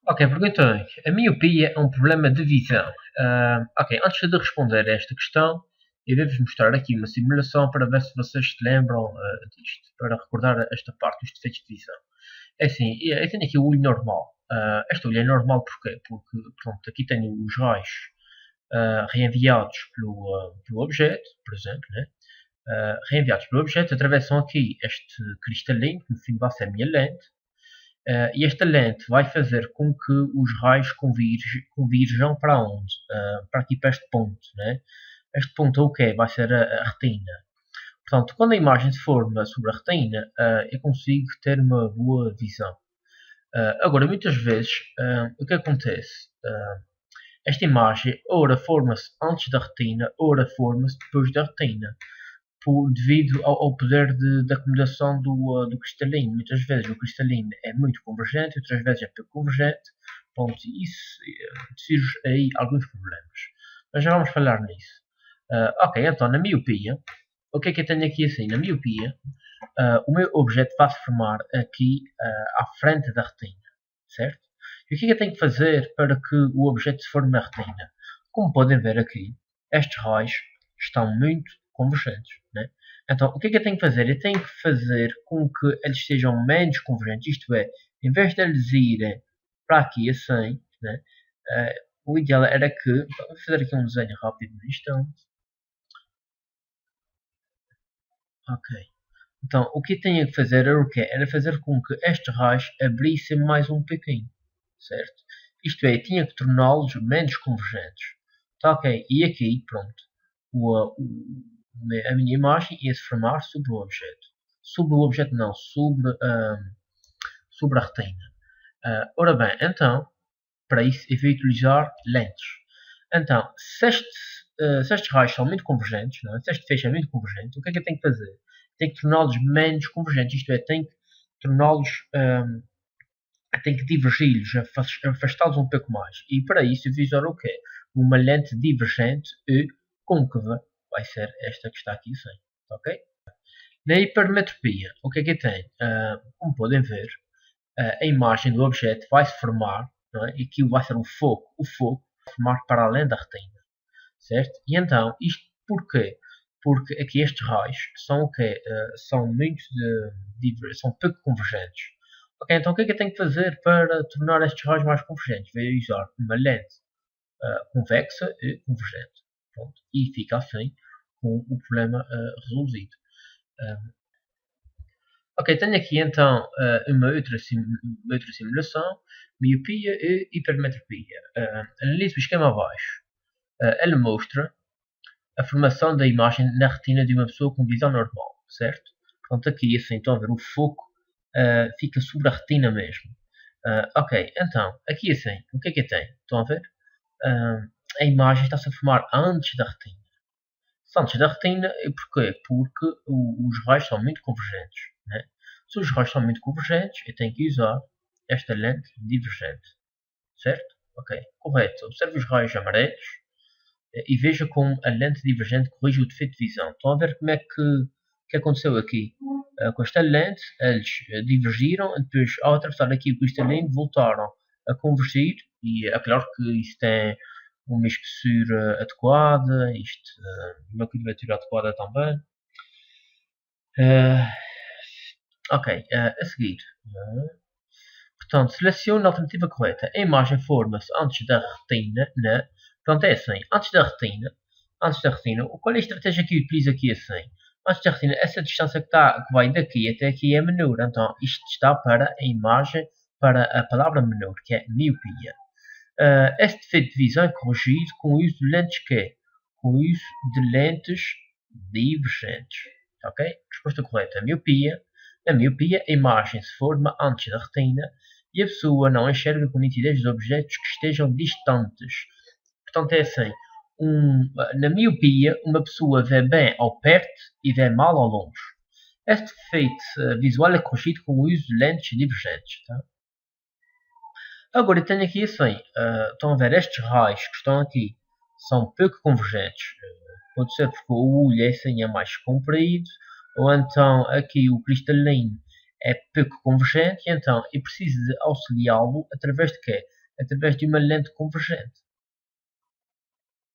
Ok, pergunta. A miopia é um problema de visão. Ok, antes de responder a esta questão, eu devo mostrar aqui uma simulação para ver se vocês se lembram disto, para recordar esta parte dos defeitos de visão. É assim, eu tenho aqui o olho normal. Este olho é normal porquê? Porque, pronto, aqui tenho os raios reenviados pelo objeto, por exemplo, né? Reenviados pelo objeto, atravessam aqui este cristalino, que no fim vai ser a minha lente, e esta lente vai fazer com que os raios convirjam para onde? Para aqui, para este ponto. Né? Este ponto é o quê? Vai ser a retina. Portanto, quando a imagem se forma sobre a retina, eu consigo ter uma boa visão. Agora, muitas vezes, o que acontece? Esta imagem, ora forma-se antes da retina, ora forma-se depois da retina devido ao poder de acomodação do cristalino. Muitas vezes o cristalino é muito convergente, outras vezes é pouco convergente. Pronto, isso surge aí alguns problemas. Mas já vamos falar nisso. Ok, então na miopia, o que é que eu tenho aqui assim? Na miopia, o meu objeto vai se formar aqui à frente da retina, certo? E o que é que eu tenho que fazer para que o objeto se forme na retina? Como podem ver aqui, estes raios estão muito convergentes. Né? Então, o que é que eu tenho que fazer? Eu tenho que fazer com que eles sejam menos convergentes, isto é, em vez de eles irem para aqui assim, né? O ideal era que, vou fazer aqui um desenho rápido no instante. Ok. Então, o que eu tinha que fazer era o quê? Era fazer com que estes raios abrissem mais um pouquinho, certo? Isto é, tinha que torná-los menos convergentes. Tá ok, e aqui, pronto, a minha imagem ia se formar sobre o objeto. Sobre o objeto não, sobre a retina. Ora bem, então, para isso eu vou utilizar lentes. Então, se estes raios são muito convergentes, não é? Se este feixe é muito convergente, o que é que eu tenho que fazer? Tenho que torná-los menos convergentes, isto é, tenho que torná-los, tenho que divergi-los, afastá-los um pouco mais. E para isso eu vou usar o quê? Uma lente divergente e côncava. Vai ser esta que está aqui sem. Ok? Na hipermetropia, o que é que eu tenho? Como podem ver, a imagem do objeto vai se formar, não é? E aquilo vai ser o foco vai formar para além da retina, certo? E então, isto porquê? Porque aqui estes raios são o quê? São muito são pouco convergentes. Ok, então o que é que eu tenho que fazer para tornar estes raios mais convergentes? Vou usar uma lente convexa e convergente. Pronto. E fica assim com o problema resolvido. Ok, tenho aqui então uma outra simulação, miopia e hipermetropia. Analiso o esquema abaixo. Ele mostra a formação da imagem na retina de uma pessoa com visão normal, certo? Portanto, aqui assim, estão a ver, o foco fica sobre a retina mesmo. Ok, então, aqui assim, o que é que eu tenho? Estão a ver? A imagem está-se a formar antes da retina. Antes da retina, e porquê? Porque os raios são muito convergentes. Né? Se os raios são muito convergentes, eu tenho que usar esta lente divergente. Certo? Ok, correto. Observe os raios amarelos e veja como a lente divergente corrige o defeito de visão. Estão a ver como é que aconteceu aqui? Com esta lente, eles divergiram, depois ao atravessar aqui o cristalino, voltaram a convergir, e é claro que isso tem uma espessura adequada, uma curvatura adequada também. Ok, a seguir. Portanto, selecione a alternativa correta. A imagem forma-se antes da retina, né? Portanto, é assim, antes da retina, qual é a estratégia que eu utilizo aqui assim? Antes da retina, essa distância que vai daqui até aqui é menor, então isto está para a imagem, para a palavra menor, que é miopia. Este defeito de visão é corrigido com o uso de lentes que? Com o uso de lentes divergentes. Ok? Resposta correta. Miopia. Na miopia, a imagem se forma antes da retina e a pessoa não enxerga com nitidez os objetos que estejam distantes. Portanto, é assim. Na miopia, uma pessoa vê bem ao perto e vê mal ao longe. Este defeito visual é corrigido com o uso de lentes divergentes. Tá? Agora, eu tenho aqui assim, estão a ver estes raios que estão aqui, são pouco convergentes. Pode ser porque o olho é assim, é mais comprido, ou então aqui o cristalino é pouco convergente, e então eu preciso de auxiliá-lo através de quê? através de uma lente convergente.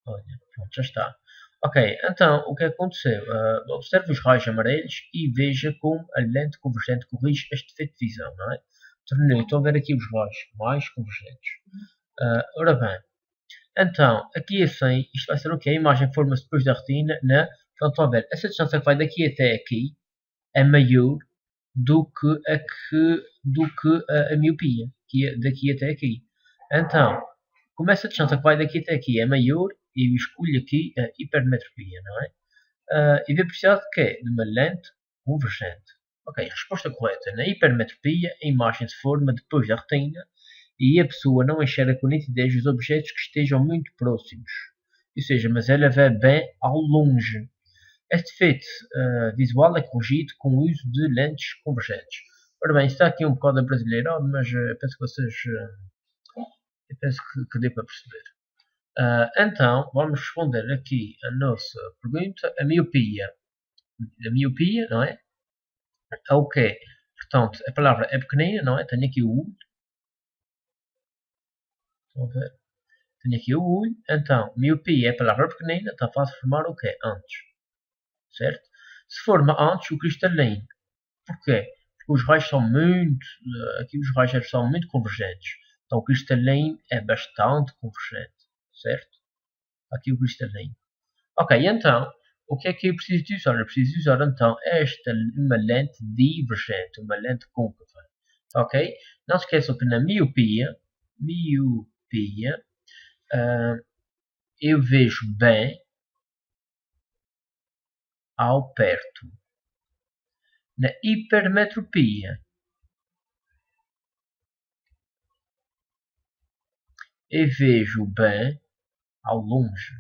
Olha, pronto, já está. Ok, então o que aconteceu? Observe os raios amarelos e veja como a lente convergente corrige este defeito de visão, não é? Estou a ver aqui os raios mais convergentes. Ora bem, então, aqui assim, isto vai ser o que? A imagem forma-se depois da retina na... Pronto, estão a ver, essa distância que vai daqui até aqui é maior do que a miopia, que é daqui até aqui. Então, como essa distância que vai daqui até aqui é maior, eu escolho aqui a hipermetropia, não é? E vou precisar de quê? De uma lente convergente. Ok, resposta correta. Na hipermetropia, a imagem se forma depois da retina e a pessoa não enxerga com nitidez os objetos que estejam muito próximos. Ou seja, mas ela vê bem ao longe. Este efeito visual é corrigido com o uso de lentes convergentes. Ora bem, está aqui um bocado brasileirado, mas penso que vocês... eu penso que dê para perceber. Então, vamos responder aqui a nossa pergunta. A miopia, não é? É o quê? Portanto, a palavra é pequenina, não é? Tenho aqui o U. Estão a ver? Tenho aqui o U. Então, miopia é a palavra pequenina, está fácil formar o quê? Antes. Certo? Se forma antes o cristalino. Porquê? Porque os raios são muito... aqui os raios são muito convergentes. Então, o cristalino é bastante convergente. Certo? Aqui o cristalino. Ok, então, o que é que eu preciso de usar? Eu preciso usar, então, uma lente divergente, uma lente côncava. Ok? Não se esqueçam que na miopia, eu vejo bem ao perto. Na hipermetropia, eu vejo bem ao longe.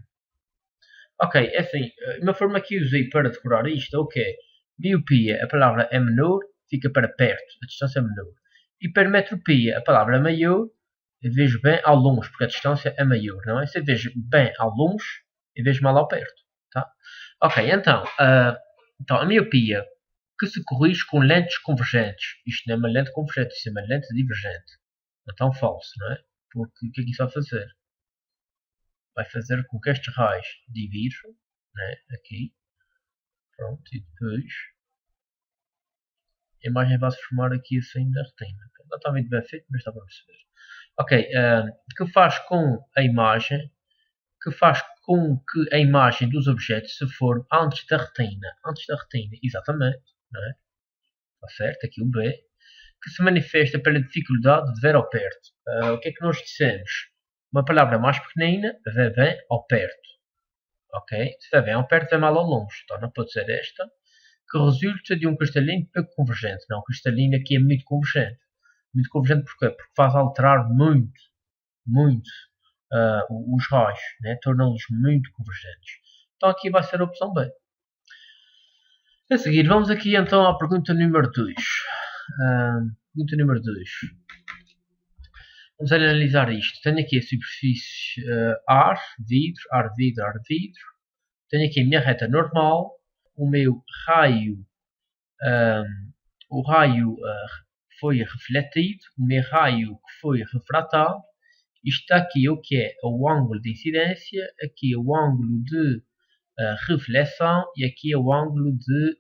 Ok, é assim, uma forma que eu usei para decorar isto é o quê? Miopia, a palavra é menor, fica para perto, a distância é menor. Hipermetropia, a palavra é maior, eu vejo bem ao longe, porque a distância é maior, não é? Se eu vejo bem ao longe, eu vejo mal ao perto, tá? Ok, então a miopia, que se corrige com lentes convergentes. Isto não é uma lente convergente, isto é uma lente divergente. Então falso, não é? Porque o que é que isso vai fazer? Vai fazer com que estes raios divirjam, né? Aqui, pronto, e depois a imagem vai se formar aqui assim na retina. Não está muito bem feito, mas está para perceber. Ok, que faz com a imagem, que faz com que a imagem dos objetos se forme antes da retina. Antes da retina, exatamente, não é? Está certo, aqui o B. Que se manifesta pela dificuldade de ver ao perto. O que é que nós dissemos? Uma palavra mais pequenina, vê bem ao perto. Ok? Se vê bem ao perto, vê mal ao longe. Então não pode ser esta. Que resulta de um cristalino pouco convergente. Não, o cristalino aqui é muito convergente. Muito convergente porquê? Porque faz alterar muito os raios. Né? Torna-los muito convergentes. Então aqui vai ser a opção B. A seguir, vamos aqui então à pergunta número 2. Pergunta número 2. Vamos analisar isto. Tenho aqui a superfície ar, vidro, ar, vidro, ar, vidro. Tenho aqui a minha reta normal. O meu raio, o raio foi refletido. O meu raio que foi refratado. Isto aqui é o que é o ângulo de incidência. Aqui é o ângulo de reflexão. E aqui é o ângulo de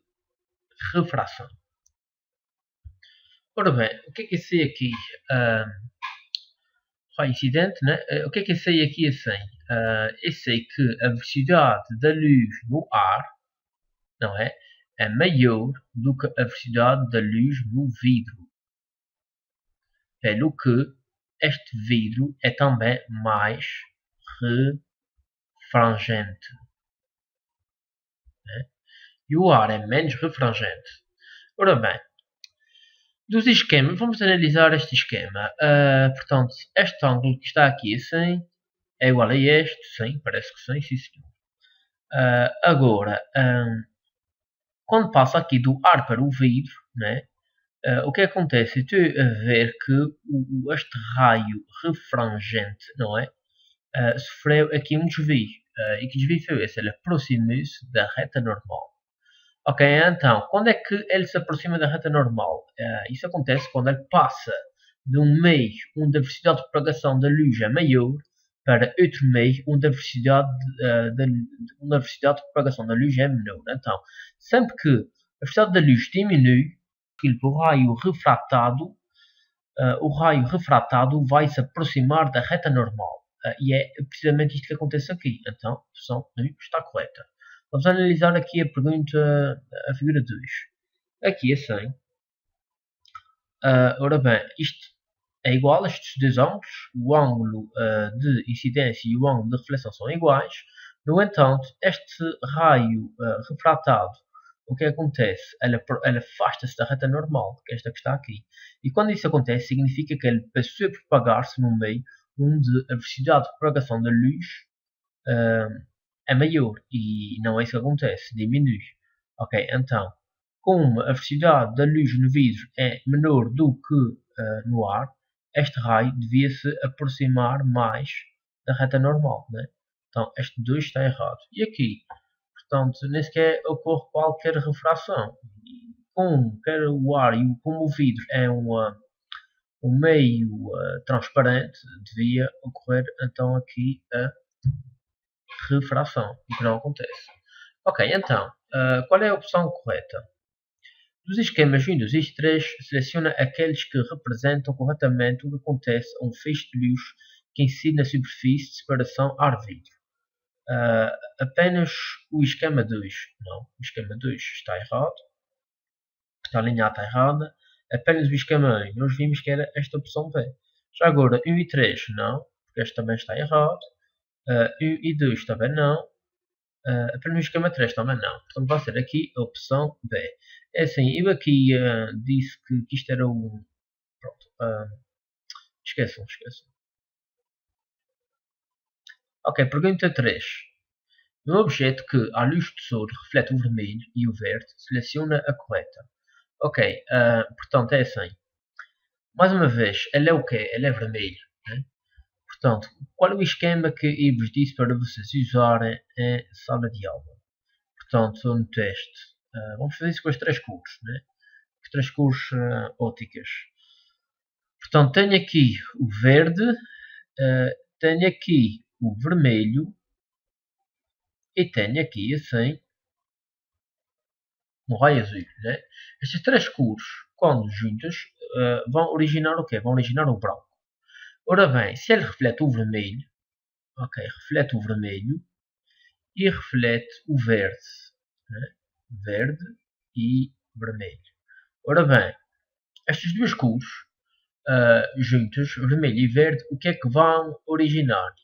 refração. Ora bem, o que é esse aqui? Raio incidente, né? O que é eu sei aqui assim? Eu sei que a velocidade da luz no ar, não é? É maior do que a velocidade da luz no vidro. Pelo que este vidro é também mais refrangente. Né? E o ar é menos refrangente. Ora bem, dos esquemas, vamos analisar este esquema. Portanto, este ângulo que está aqui assim é igual a este, sim, parece que sim, sim senhor. Agora, quando passa aqui do ar para o vidro, né, o que acontece? Estou a ver que este raio refrangente, não é? Sofreu aqui um desvio. E que desvio foi esse? Ele aproxima-se da reta normal. Ok, então, quando é que ele se aproxima da reta normal? Isso acontece quando ele passa de um meio onde a velocidade de propagação da luz é maior para outro meio onde a velocidade de propagação da luz é menor. Então, sempre que a velocidade da luz diminui, o raio refratado vai se aproximar da reta normal. E é precisamente isto que acontece aqui. Então, a opção 1 está correta. Vamos analisar aqui a pergunta, a figura 2. Aqui é 100. Ora bem, isto é igual a estes dois ângulos. O ângulo de incidência e o ângulo de reflexão são iguais. No entanto, este raio refratado, o que acontece? Ele afasta-se da reta normal, que é esta que está aqui. E quando isso acontece, significa que ele passou a propagar-se num meio onde a velocidade de propagação da luz é maior. E não é isso que acontece, diminui. Ok, então, como a velocidade da luz no vidro é menor do que no ar, este raio devia se aproximar mais da reta normal, né? Então, este 2 está errado. E aqui, portanto, nem sequer ocorre qualquer refração. Como quer o ar e como o vidro é um meio transparente, devia ocorrer então aqui a refração, o que não acontece. Ok, então, qual é a opção correta? Dos esquemas 1, 2 e 3, seleciona aqueles que representam corretamente o que acontece a um feixe de luz que incide na superfície de separação ar-vidro. Apenas o esquema 2. Não, o esquema 2 está errado. A linha A está errada. Apenas o esquema 1. Nós vimos que era esta opção B. Já agora, 1 e 3 não, porque este também está errado. 1 e 2 também não. Apenas o esquema 3 também não. Portanto, vai ser aqui a opção B. É assim, eu aqui disse que isto era um... Pronto. Esqueçam. Ok, pergunta 3. No objeto que a luz do sol reflete o vermelho e o verde, seleciona a correta. Ok, portanto é assim. Mais uma vez, ele é o quê? Ele é vermelho. Né? Portanto, qual é o esquema que eu vos disse para vocês usarem em sala de aula? Portanto, no teste. Vamos fazer isso com as três cores. Né? As três cores ópticas. Portanto, tenho aqui o verde, tenho aqui o vermelho e tenho aqui assim um raio azul. Né? Estas três cores, quando juntas, vão originar o quê? Vão originar o branco. Ora bem, se ele reflete o vermelho, ok, reflete o vermelho e reflete o verde. Né? Verde e vermelho. Ora bem, estas duas cores juntas, vermelho e verde, o que é que vão originar?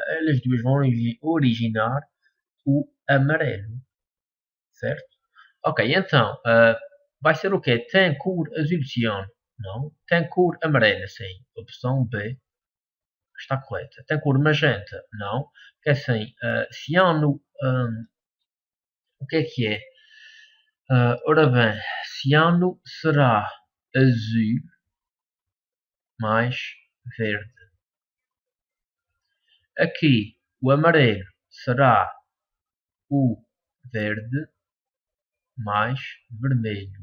Elas duas vão originar o amarelo, certo? Ok, então, vai ser o quê? Tem cor azul ciano? Não. Tem cor amarela? Sim. Opção B está correta. Tem cor magenta? Não. Que é assim, ciano, o que é que é? Ora bem, ciano será azul mais verde. Aqui o amarelo será o verde mais vermelho.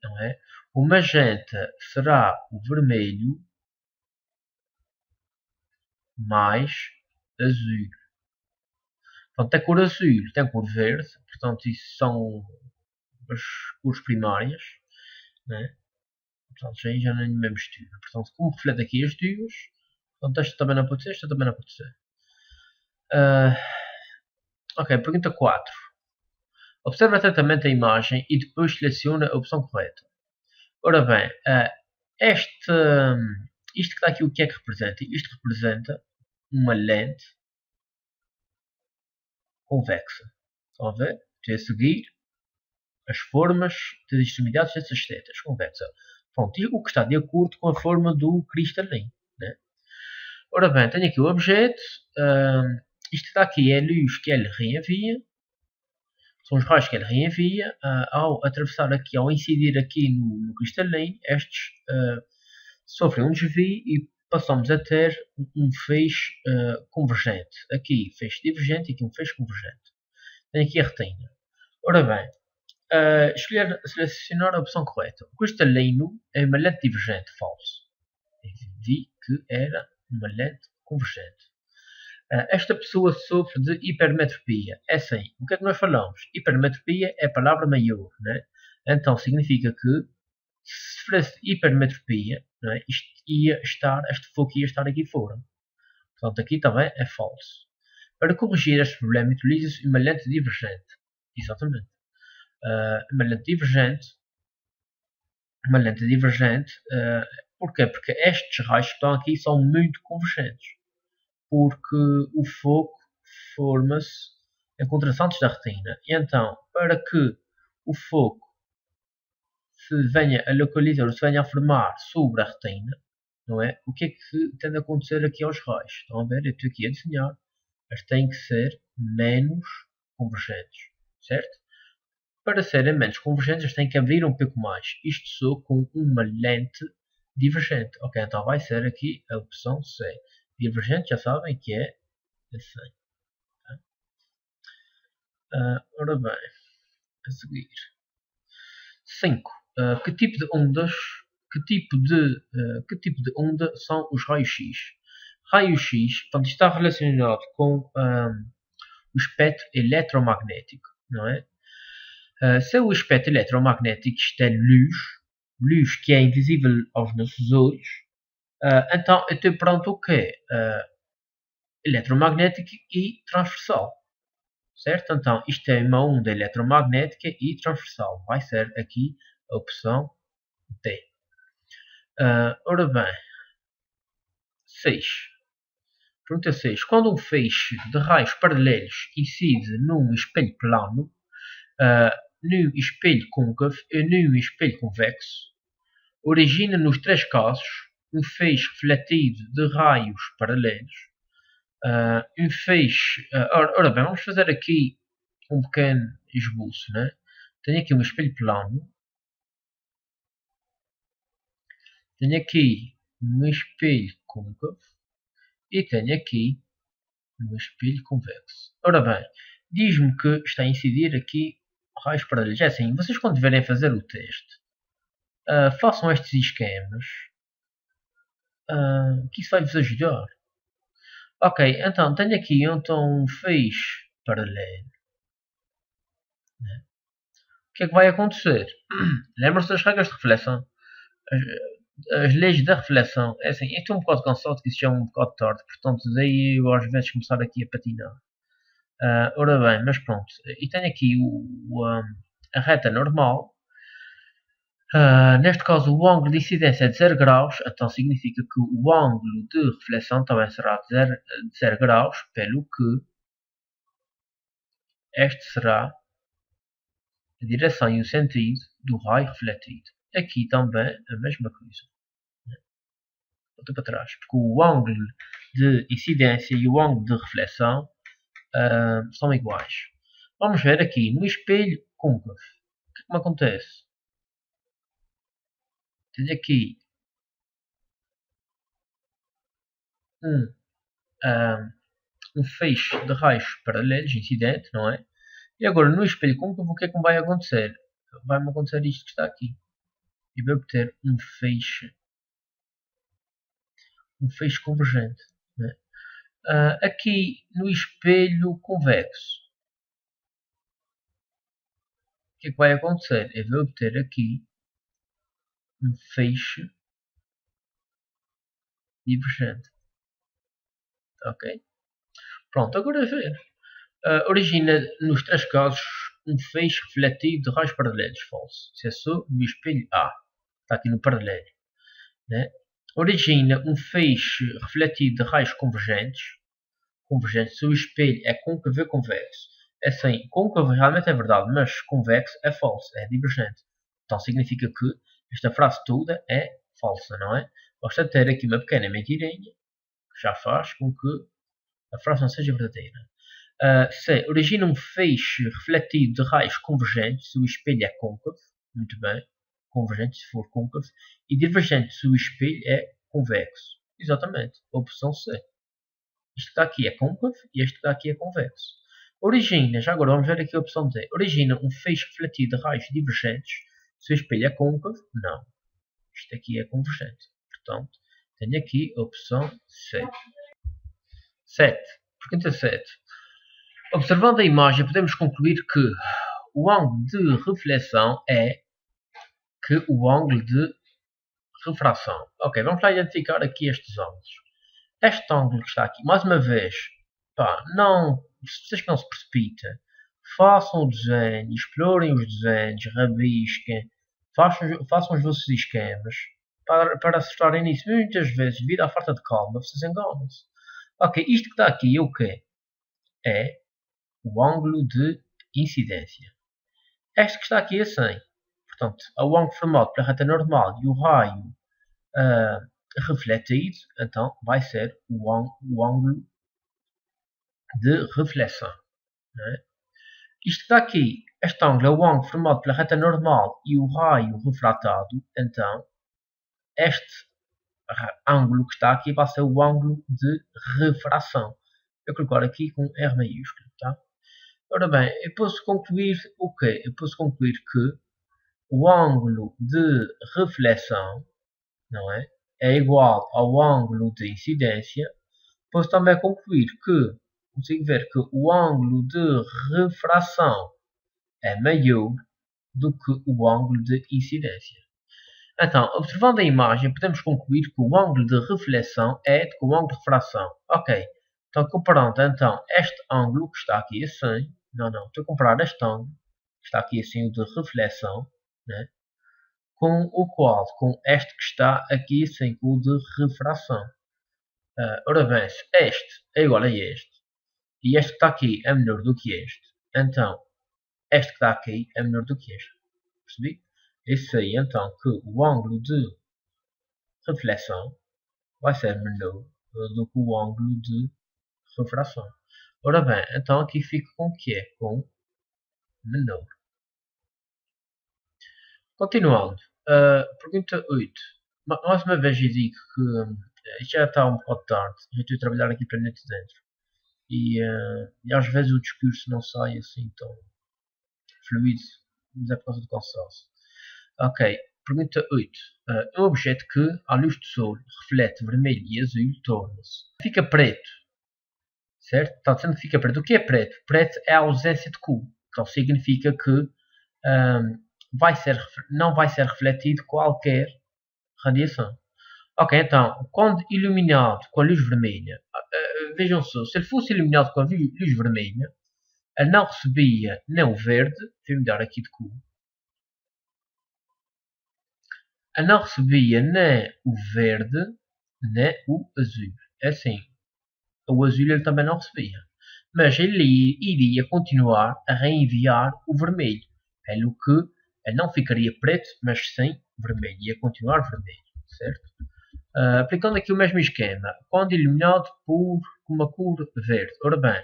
Não é? O magenta será o vermelho mais azul. Portanto, tem cor azul, tem cor verde. Portanto, isso são as cores primárias. Né? Portanto, aí já não é nenhuma mistura. Portanto, como reflete aqui as duas, portanto, esta também não pode ser, esta também não pode ser. Ok, pergunta 4. Observa atentamente a imagem e depois seleciona a opção correta. Ora bem, isto que está aqui, o que é que representa? Isto representa uma lente convexa. Estão a ver? Estou a seguir as formas das extremidades dessas setas convexa. Pronto, e o que está de acordo com a forma do cristalino. Né? Ora bem, tenho aqui o objeto. Isto que está aqui é a luz que ele reenvia. São os raios que ele reenvia. Ao atravessar aqui, ao incidir aqui no cristalino, estes sofrem um desvio e passamos a ter um feixe convergente. Aqui feixe divergente e aqui um feixe convergente. Tenho aqui a retina. Ora bem, Selecionar a opção correta. O cristalino é uma lente divergente, falso. Vi que era uma lente convergente. Esta pessoa sofre de hipermetropia. É assim, o que é que nós falamos? Hipermetropia é a palavra maior, né? Então significa que se sofresse hipermetropia, não é? Este foco ia estar aqui fora. Portanto, aqui também é falso. Para corrigir este problema, utiliza-se uma lente divergente. Exatamente. Uma lente divergente. Uma lente divergente. Porquê? Porque estes raios que estão aqui são muito convergentes. Porque o foco forma-se em contrações da retina. E então, para que o foco se venha a localizar ou se venha a formar sobre a retina, não é? O que é que tende a acontecer aqui aos raios? Estão a ver? Eu estou aqui a desenhar. Mas têm que ser menos convergentes, certo? Para serem menos convergentes, eles têm que abrir um pouco mais. Isto só com uma lente divergente. Ok, então vai ser aqui a opção C. Divergente, já sabem que é assim. Ora bem, a seguir. 5. Que tipo de ondas, que tipo de onda são os raios-x? Raio-x, portanto, está relacionado com o espectro eletromagnético, não é? Se o espectro eletromagnético isto é luz que é invisível aos nossos olhos, então eu estou pronto o quê? Eletromagnético e transversal, certo? Então isto é uma onda eletromagnética e transversal, vai ser aqui a opção D. Ora bem, 6. Pergunta 6. Quando um feixe de raios paralelos incide num espelho plano, num espelho côncavo e num espelho convexo, origina nos três casos um feixe refletido de raios paralelos. Um feixe. Ora bem, vamos fazer aqui um pequeno esboço, né? Tenho aqui um espelho plano. Tenho aqui um espelho côncavo. E tenho aqui um espelho convexo. Ora bem, diz-me que está a incidir aqui raios paralelos. É assim, vocês quando tiverem a fazer o teste, façam estes esquemas, que isso vai-vos ajudar. Ok, então tenho aqui então um feixe paralelo. Né? O que é que vai acontecer? Lembram-se das regras de reflexão? As leis da reflexão. É assim, eu estou um bocado cansado que isso já é um bocado tarde, portanto daí eu às vezes começar aqui a patinar. Ora bem, mas pronto. E tenho aqui a reta normal. Neste caso, o ângulo de incidência é de 0 graus, então significa que o ângulo de reflexão também será de 0 graus, pelo que este será a direção e o sentido do raio refletido. Aqui também a mesma coisa. Volta para trás, porque o ângulo de incidência e o ângulo de reflexão são iguais. Vamos ver aqui no espelho côncavo. O que é que me acontece? Tenho aqui um feixe de raios paralelos, incidente, não é? E agora no espelho côncavo o que é que me vai acontecer? Vai-me acontecer isto que está aqui. E vou obter um feixe convergente. Né? Aqui no espelho convexo, o que é que vai acontecer? Eu vou obter aqui um feixe divergente. Ok? Pronto, agora ver. Origina nos três casos um feixe refletido de raios paralelos. Falso. Se é só no espelho A. Está aqui no paralelo. Né? Origina um feixe refletido de raios convergentes. Se o espelho é côncavo e convexo. É assim, côncavo realmente é verdade, mas convexo é falso, é divergente. Então significa que esta frase toda é falsa, não é? Basta ter aqui uma pequena mentirinha que já faz com que a frase não seja verdadeira. C. Origina um feixe refletido de raios convergentes se o espelho é côncavo. Muito bem. Convergente se for côncavo. E divergente se o espelho é convexo. Exatamente. Opção C. Este que está aqui é côncavo e este que está aqui é convexo. Origina, já agora vamos ver aqui a opção D. Origina um feixe refletido de raios divergentes. Se o espelho é côncavo, não. Isto aqui é convergente. Portanto, tenho aqui a opção C. 7. Pergunta 7. Observando a imagem, podemos concluir que o ângulo de reflexão é que o ângulo de refração. Ok, vamos lá identificar aqui estes ângulos. Este ângulo que está aqui, mais uma vez, pá, não, vocês não se precipitem, façam o desenho, explorem os desenhos, rabisquem, façam os vossos esquemas, para acertarem nisso. Muitas vezes, devido à falta de calma, vocês enganam-se. Ok, isto que está aqui é o quê? É o ângulo de incidência. Este que está aqui é 100. Portanto, o ângulo formado pela reta normal e o raio refletido, então vai ser o ângulo de reflexão. Né? Isto que está aqui, este ângulo é o ângulo formado pela reta normal e o raio refratado, então este ângulo que está aqui vai ser o ângulo de refração. Eu colocar aqui com R maiúsculo. Tá? Ora bem, eu posso concluir o quê? Eu posso concluir que o ângulo de reflexão, não é? É igual ao ângulo de incidência. Posso também concluir que, consigo ver que o ângulo de refração é maior do que o ângulo de incidência. Então, observando a imagem, podemos concluir que o ângulo de reflexão é do que o ângulo de refração. Ok, então comparando então este ângulo que está aqui assim, estou a comparar este ângulo que está aqui assim, o de reflexão, né? Com o qual, com este que está aqui assim, com o de refração. Ora bem, se este é igual a este, e este que está aqui é menor do que este, então este que está aqui é menor do que este. Percebi? Isso aí então que o ângulo de reflexão vai ser menor do que o ângulo de refração. Ora bem, então aqui fica com o que é? Com menor. Continuando. Pergunta 8. Mais uma vez eu digo que já está um bocado tarde. Já estou a trabalhar aqui para dentro dentro. E às vezes o discurso não sai assim tão fluido, mas é por causa do cansaço. Ok, pergunta 8. Um objeto que, à luz do sol, reflete vermelho e azul, torna-se. Fica preto. Certo? Está dizendo que fica preto. O que é preto? Preto é a ausência de cor. Então significa que não vai ser refletido qualquer radiação. Ok, então, quando iluminado com a luz vermelha, vejam só, se ele fosse iluminado com a luz vermelha, ele não recebia nem o verde, vou mudar aqui de cor, ele não recebia nem o verde, nem o azul. É assim, o azul ele também não recebia. Mas ele iria continuar a reenviar o vermelho, pelo que ele não ficaria preto, mas sim vermelho, ia continuar vermelho, certo? Aplicando aqui o mesmo esquema, quando iluminado por uma cor verde, ora bem,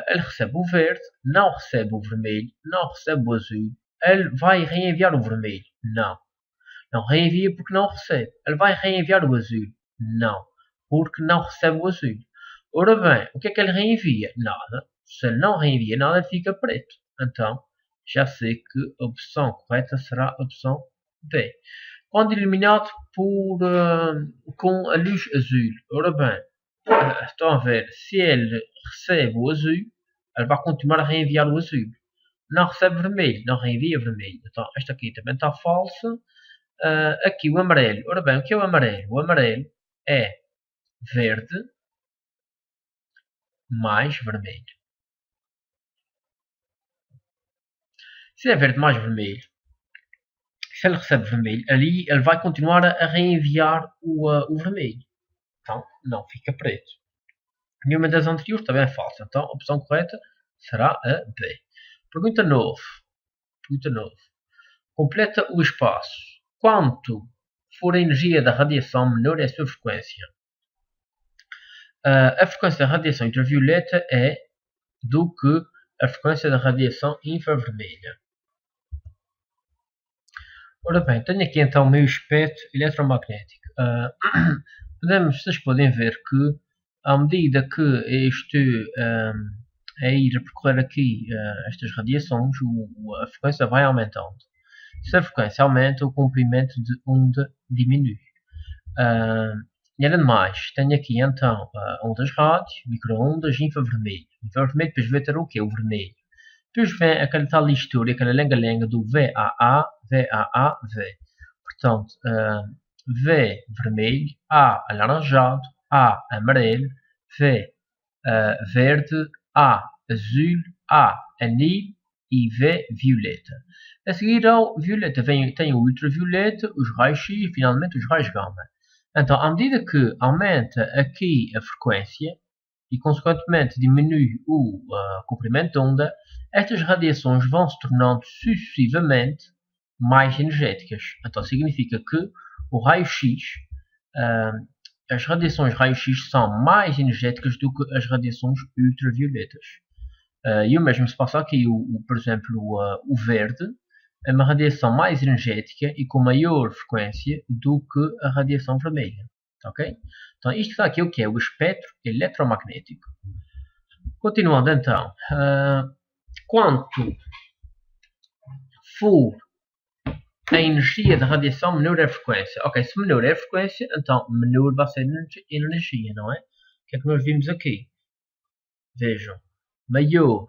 ele recebe o verde, não recebe o vermelho, não recebe o azul, ele vai reenviar o vermelho? Não. Não reenvia porque não recebe. Ele vai reenviar o azul? Não, porque não recebe o azul. Ora bem, o que é que ele reenvia? Nada. Se ele não reenvia nada, ele fica preto. Então, já sei que a opção correta será a opção B. Quando iluminado com a luz azul. Ora bem, estão a ver, se ele recebe o azul, ele vai continuar a reenviar o azul. Não recebe vermelho, não reenvia vermelho. Então, esta aqui também está falsa. Aqui o amarelo. Ora bem, o que é o amarelo? O amarelo é verde mais vermelho. Se é verde mais vermelho, se ele recebe vermelho, ali ele vai continuar a reenviar o vermelho. Então, não fica preto. Nenhuma das anteriores também é falsa. Então, a opção correta será a B. Pergunta 9. Completa o espaço. Quanto for a energia da radiação, menor é a sua frequência. A frequência da radiação ultravioleta é do que a frequência da radiação infravermelha. Ora bem, tenho aqui então o meu espectro eletromagnético. Vocês podem ver que à medida que a ir a percorrer aqui estas radiações, a frequência vai aumentando. Se a frequência aumenta, o comprimento de onda diminui. E além de mais, tenho aqui então ondas rádio, micro-ondas e infravermelho. Infravermelho depois vai ter o quê? O vermelho. Depois vem aquela tal história, aquela lenga-lenga do VAA, VAA, V. Portanto, V vermelho, A alaranjado, A amarelo, V verde, A azul, A anil e V violeta. A seguir ao violeta tem o ultravioleta, os raios-x e finalmente os raios gama. Então, à medida que aumenta aqui a frequência e consequentemente diminui o comprimento de onda, estas radiações vão se tornando sucessivamente mais energéticas. Então significa que o raio-x, as radiações raio-x são mais energéticas do que as radiações ultravioletas. E o mesmo se passa aqui, por exemplo, o verde é uma radiação mais energética e com maior frequência do que a radiação vermelha. Ok? Então isto está aqui o que é o espectro eletromagnético. Continuando então, quanto for a energia da radiação, menor é a frequência. Ok, se menor é a frequência, então menor vai ser a energia, não é? O que é que nós vimos aqui? Vejam, maior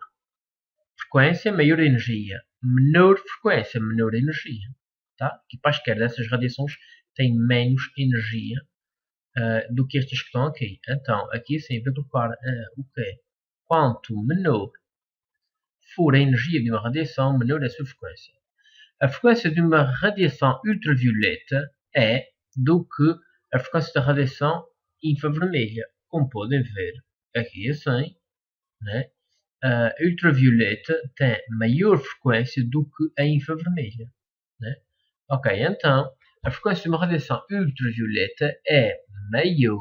frequência, maior energia. Menor frequência, menor energia. Tá? Aqui para a esquerda, essas radiações têm menos energia do que estas que estão aqui. Então, aqui sim, vou colocar o quê? Quanto menor for a energia de uma radiação, menor é a sua frequência. A frequência de uma radiação ultravioleta é do que a frequência da radiação infravermelha. Como podem ver, aqui assim, né? A ultravioleta tem maior frequência do que a infravermelha. Né? Ok, então a frequência de uma radiação ultravioleta é maior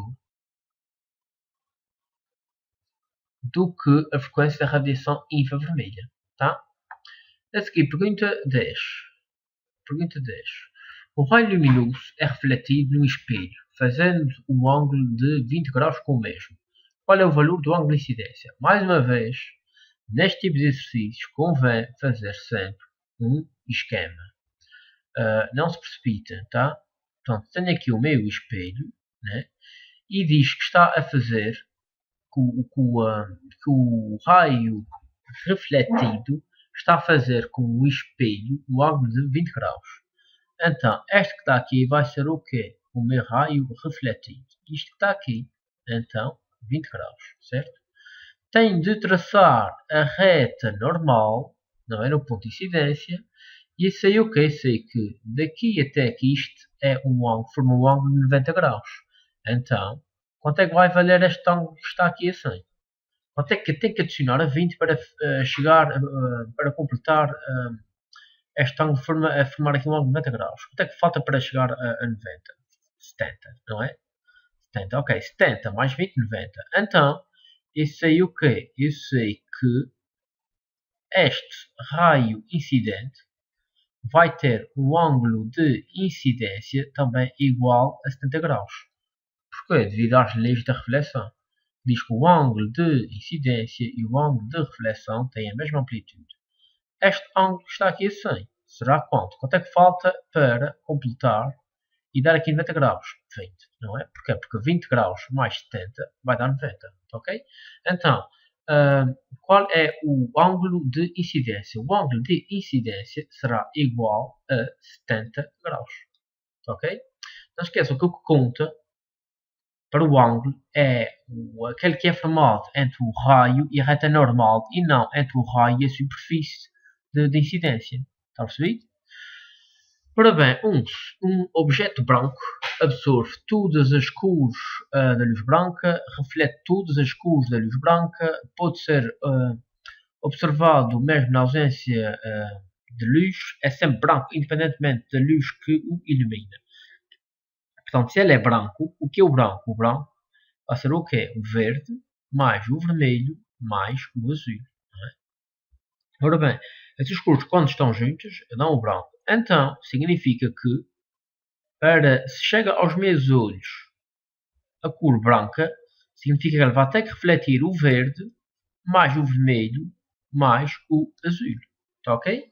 do que a frequência da radiação infravermelha. Tá? A seguir, pergunta 10. Pergunta 10. O raio luminoso é refletido no espelho, fazendo um ângulo de 20 graus com o mesmo. Qual é o valor do ângulo de incidência? Mais uma vez, neste tipo de exercícios, convém fazer sempre um esquema. Não se precipitem, tá? Portanto, tenho aqui o meu espelho, né? E diz que está a fazer que o raio refletido está a fazer com o espelho um ângulo de 20 graus. Então, este que está aqui vai ser o quê? O meu raio refletido. Isto que está aqui, então, 20 graus, certo? Tenho de traçar a reta normal, não é? No ponto de incidência. E sei o que? Sei que daqui até aqui isto é um ângulo, forma um ângulo de 90 graus. Então, quanto é que vai valer este ângulo que está aqui assim? Quanto é que tem que adicionar a 20 para chegar, para completar este ângulo, formar aqui um ângulo de 90 graus? Quanto é que falta para chegar a 90? 70, não é? 70, ok. 70 mais 20, 90. Então, eu sei o quê? Eu sei que este raio incidente vai ter um ângulo de incidência também igual a 70 graus. Porquê? Devido às leis da reflexão. Diz que o ângulo de incidência e o ângulo de reflexão têm a mesma amplitude. Este ângulo que está aqui assim, será quanto? Quanto é que falta para completar e dar aqui 90 graus? 20, não é? Porquê? Porque 20 graus mais 70 vai dar 90, ok? Então, qual é o ângulo de incidência? O ângulo de incidência será igual a 70 graus, ok? Não esqueçam que o que conta para o ângulo é aquele que é formado entre o raio e a reta normal e não entre o raio e a superfície de incidência. Está percebido? Ora bem, um objeto branco absorve todas as cores da luz branca, reflete todas as cores da luz branca, pode ser observado mesmo na ausência de luz, é sempre branco, independentemente da luz que o ilumina. Portanto, se ele é branco, o que é o branco? O branco vai ser o quê? O verde, mais o vermelho, mais o azul. Não é? Ora bem, essas cores, quando estão juntas, dão o branco. Então, significa que, para se chega aos meus olhos a cor branca, significa que ele vai ter que refletir o verde mais o vermelho, mais o azul. Está ok?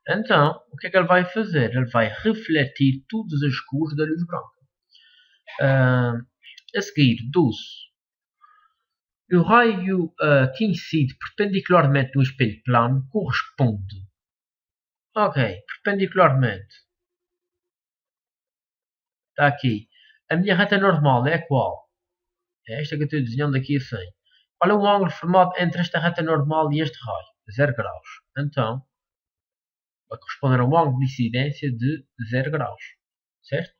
Então, o que é que ele vai fazer? Ele vai refletir todas as cores da luz branca. A seguir, 12. O raio que incide perpendicularmente no espelho plano corresponde. Ok, perpendicularmente. Está aqui. A minha reta normal é qual? É esta que eu estou desenhando aqui assim. Qual é o ângulo formado entre esta reta normal e este raio? 0 graus. Então, vai corresponder a um ângulo de incidência de 0 graus. Certo?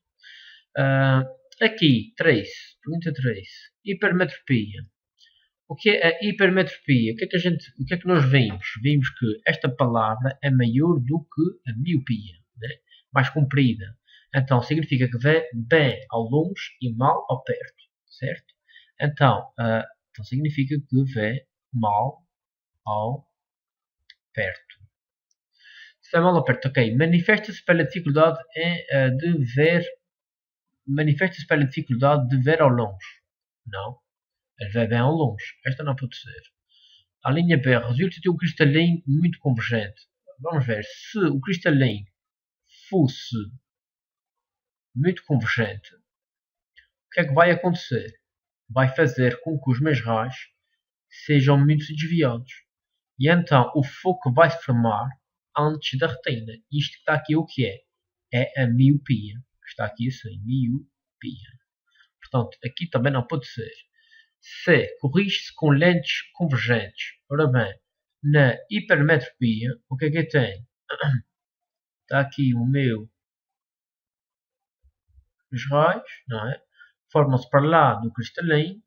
Aqui, 3. Pergunta 3. Hipermetropia. O que é a hipermetropia? O que é que nós vimos? Vimos que esta palavra é maior do que a miopia, né? Mais comprida. Então significa que vê bem ao longe e mal ao perto, certo? Então significa que vê mal ao perto. Se vê mal ao perto, ok. Manifesta-se pela dificuldade de ver. Manifesta-se pela dificuldade de ver ao longe. Não. Ele vê bem ao longe. Esta não pode ser. A linha B resulta de um cristalino muito convergente. Vamos ver. Se o cristalino fosse muito convergente, o que é que vai acontecer? Vai fazer com que os meus raios sejam muito desviados. E então o foco vai se formar antes da retina. Isto que está aqui o que é? É a miopia. Está aqui assim. Miopia. Portanto, aqui também não pode ser. C. Corrige-se com lentes convergentes. Ora bem, na hipermetropia, o que é que eu tenho? Está aqui o meu os raios, não é? Formam-se para lá do cristalino,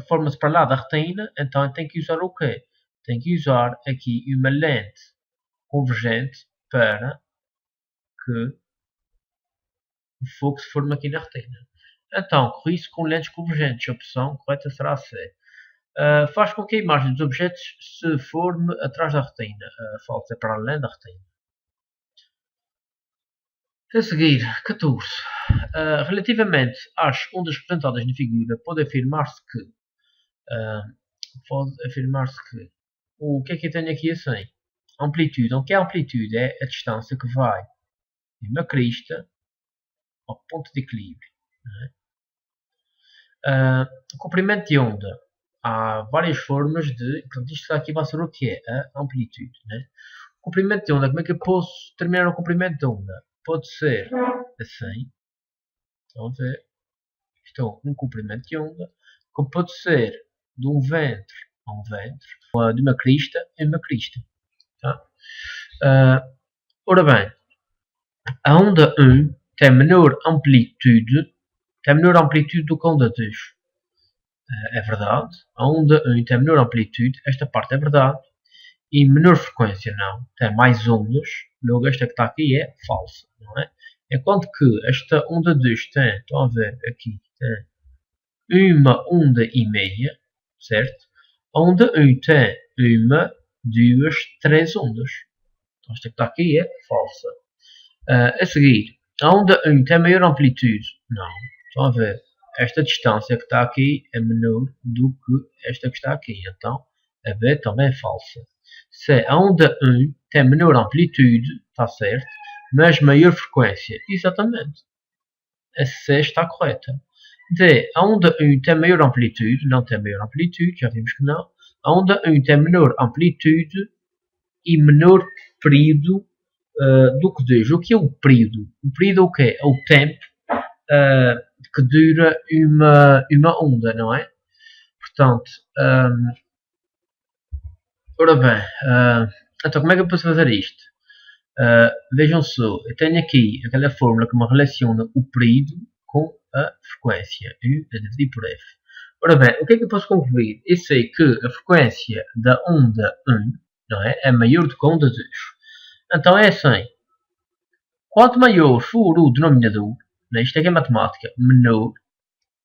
formam-se para lá da retina, então eu tenho que usar o quê? Tenho que usar aqui uma lente convergente para que o foco se forme aqui na retina. Então, corrige-se com lentes convergentes. A opção correta será C. Faz com que a imagem dos objetos se forme atrás da retina. Falta para além da retina. A seguir, 14. Relativamente às ondas representadas na figura, pode afirmar-se que o que é que eu tenho aqui assim? Amplitude. O que é amplitude? É a distância que vai de uma crista ao ponto de equilíbrio. Comprimento de onda. Há várias formas de... Portanto, isto aqui vai ser o que é? A amplitude. Né? Comprimento de onda. Como é que eu posso terminar o comprimento de onda? Pode ser assim. Estão a ver? Isto é um comprimento de onda. Como pode ser de um ventre a um ventre. De uma crista a uma crista. Tá? Ora bem. A onda 1 tem menor amplitude do que a onda 2. É verdade. A onda 1 tem menor amplitude, esta parte é verdade. E menor frequência, não. Tem mais ondas, logo esta que está aqui é falsa, não é? Enquanto que esta onda 2 tem, estão a ver aqui, tem uma onda e meia, certo? A onda 1 tem uma, duas, três ondas. Então esta que está aqui é falsa. A seguir, a onda 1 tem maior amplitude, não. Estão a ver? Esta distância que está aqui é menor do que esta que está aqui. Então, a B também é falsa. C. A onda 1 tem menor amplitude, está certo, mas maior frequência. Exatamente. A C está correta. D. A onda 1 tem maior amplitude, não tem maior amplitude, já vimos que não. A onda 1 tem menor amplitude e menor período do que 2. O que é o período? O período é o quê? É o tempo que dura uma onda, não é? Portanto, ora bem, então como é que eu posso fazer isto? Vejam só, eu tenho aqui aquela fórmula que me relaciona o período com a frequência, U a dividir por F. Ora bem, o que é que eu posso concluir? Eu sei que a frequência da onda 1, não é maior do que a onda 2. Então é assim, quanto maior for o denominador, isto aqui é matemática, menor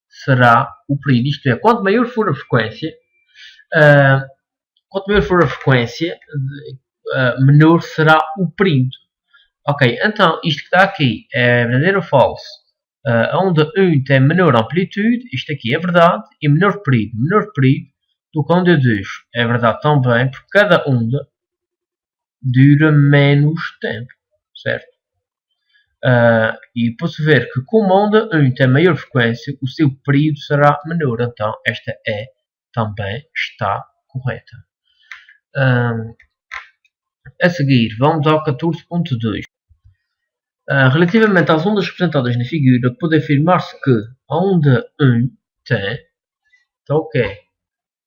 será o período, isto é, quanto maior for a frequência, menor será o período. Ok, então isto que está aqui é verdadeiro ou falso? A onda 1 tem menor amplitude, isto aqui é verdade, e menor período. Menor período do que a onda 2. É verdade também, porque cada onda dura menos tempo, certo? E pode-se ver que como a onda 1 tem maior frequência, o seu período será menor. Então, esta também está correta. A seguir, vamos ao 14.2. Relativamente às ondas representadas na figura, pode afirmar-se que a onda 1 tem,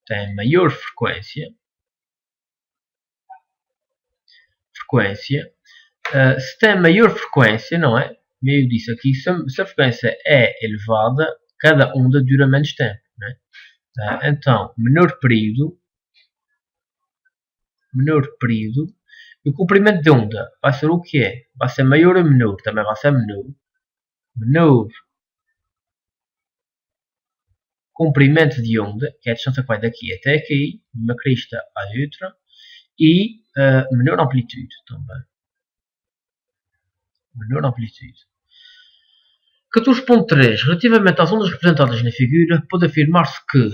tem maior frequência. Se tem maior frequência, não é? Meio disse aqui, se a frequência é elevada, cada onda dura menos tempo. Não é? Então, menor período, e o comprimento de onda vai ser o que é? Vai ser maior ou menor? Também vai ser menor. Menor comprimento de onda, que é a distância que vai daqui até aqui, de uma crista à outra, e menor amplitude também. Menor amplitude. 14.3. Relativamente às ondas representadas na figura, pode afirmar-se que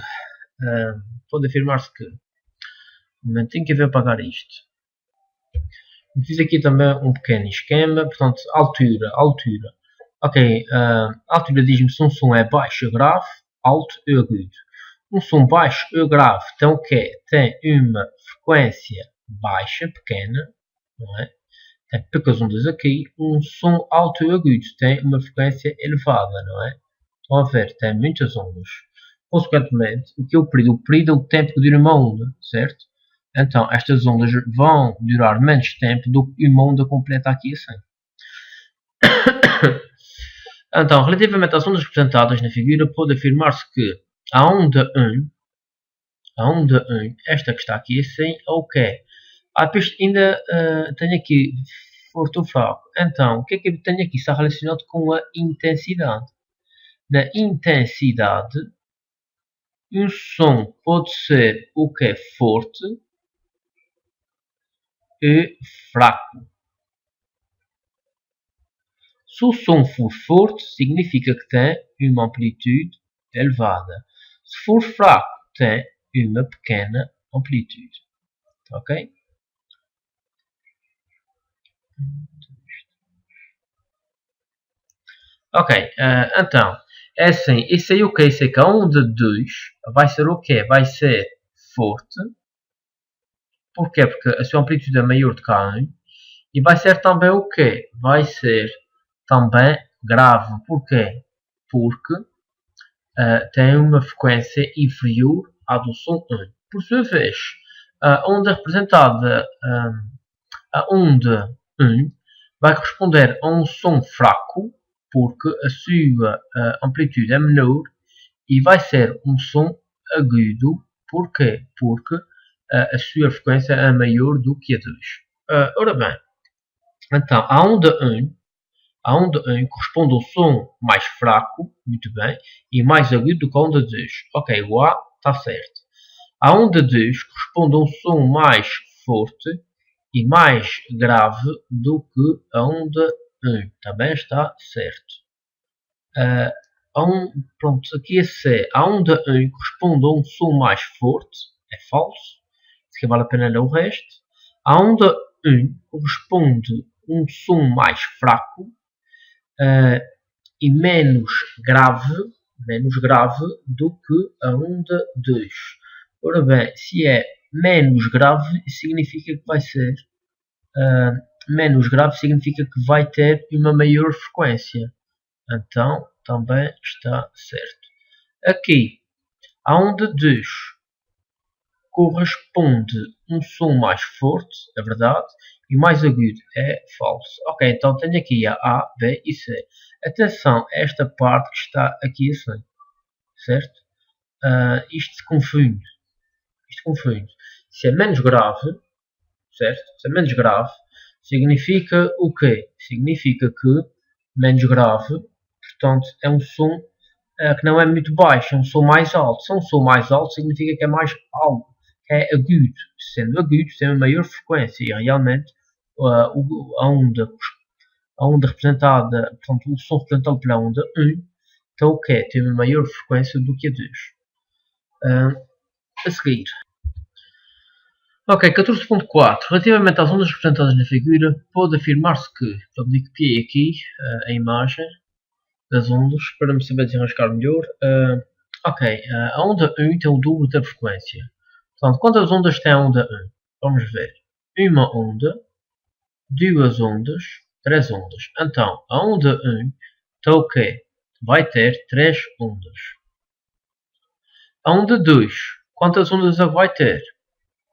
um momentinho que eu vou apagar isto. Fiz aqui também um pequeno esquema, portanto, altura. Ok, a altura diz-me se um som é baixo ou grave, alto ou agudo. Um som baixo ou grave tem o quê? Tem uma frequência baixa, pequena, não é? Tem poucas ondas aqui. Um som alto ou agudo tem uma frequência elevada, não é? Estão a ver, tem muitas ondas. Consequentemente, o que é o período? O período é o tempo que dura uma onda, certo? Então, estas ondas vão durar menos tempo do que uma onda completa aqui assim. Então, relativamente às ondas representadas na figura, pode afirmar-se que a onda 1, esta que está aqui assim, é o quê? Depois ainda tenho aqui forte ou fraco. Então, o que é que eu tenho aqui? Está relacionado com a intensidade. Na intensidade, um som pode ser o que é forte e fraco. Se o som for forte, significa que tem uma amplitude elevada. Se for fraco, tem uma pequena amplitude. Ok? Ok, então, é assim, isso aí o que? Isso aí que a onda 2 vai ser o quê? Vai ser forte. Porquê? Porque a sua amplitude é maior do que a 1. E vai ser também o quê? Vai ser também grave. Porquê? Porque tem uma frequência inferior à do som 1. Por sua vez, a onda representada, a onda 1, vai corresponder a um som fraco, porque a sua amplitude é menor, e vai ser um som agudo. Porquê? Porque a sua frequência é maior do que a 2. Ora bem, então a onda 1 corresponde ao som mais fraco, muito bem, e mais agudo do que a onda 2. Ok, o A está certo. A onda 2 corresponde a um som mais forte e mais grave do que a onda 1. Também está certo. Pronto, aqui é C. A onda 1 corresponde a um som mais forte, é falso. Isso que vale a pena ler o resto. A onda 1 corresponde a um som mais fraco e menos grave do que a onda 2. Ora bem, se é menos grave, significa que vai ser menos grave, significa que vai ter uma maior frequência. Então, também está certo. Aqui, a onda 2 corresponde a um som mais forte, é verdade, e mais agudo, é falso. Ok, então tenho aqui a B e C. Atenção a esta parte que está aqui assim, certo? Isto confunde. Se é menos grave, certo? Se é menos grave, significa o quê? Significa que menos grave, portanto, é um som que não é muito baixo, é um som mais alto. Se é um som mais alto, significa que é mais alto, que é agudo. Sendo agudo, tem uma maior frequência e realmente a onda representada, portanto, o som representado pela onda 1, então o que é? Tem uma maior frequência do que a 2. a seguir. Ok, 14.4. Relativamente às ondas representadas na figura, pode afirmar-se que, portanto, copiei aqui a imagem das ondas para me saber desenrascar melhor. A onda 1 tem o dobro da frequência. Portanto, quantas ondas tem a onda 1? Vamos ver. Uma onda, duas ondas, três ondas. Então, a onda 1 tem o quê? Vai ter 3 ondas. A onda 2, quantas ondas ela vai ter?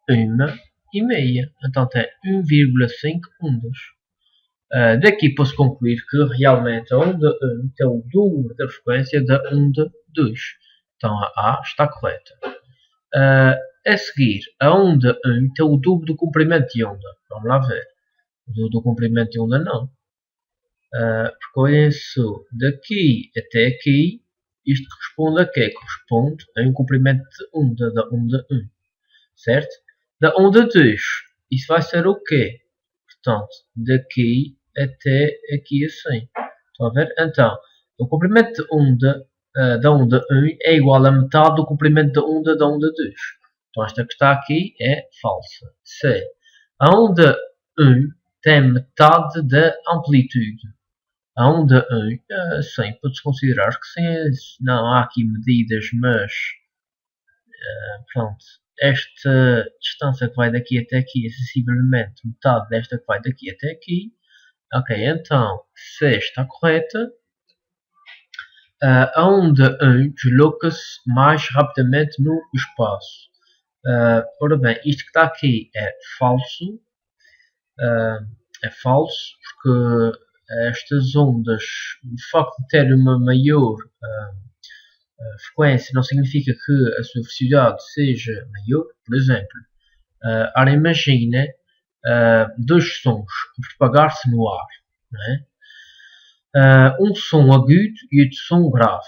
1,5. Então tem 1,5 ondas. Daqui posso concluir que realmente a onda 1 tem o dobro da frequência da onda 2. Então a A está correta. A seguir, a onda 1 tem o dobro do comprimento de onda. Vamos lá ver. O dobro do comprimento de onda não. Porque olhem só, daqui até aqui, isto corresponde a quê? Corresponde a um comprimento de onda da onda 1. Certo? Da onda 2, isso vai ser o quê? Portanto, daqui até aqui assim. Estão a ver? Então, o comprimento de onda da onda 1 é igual a metade do comprimento da onda 2. Então, esta que está aqui é falsa. C. A onda 1 tem metade da amplitude. A onda 1, sim, pode-se considerar que sim. Não há aqui medidas, mas pronto. Esta distância que vai daqui até aqui é sensivelmente metade desta que vai daqui até aqui. Ok, então C está correta. A onda 1 desloca-se mais rapidamente no espaço. Ora bem, isto que está aqui é falso. É falso porque estas ondas, o facto de ter uma maior frequência não significa que a sua velocidade seja maior. Por exemplo, ora imagina dois sons a propagar-se no ar. Não é? Um som agudo e outro som grave.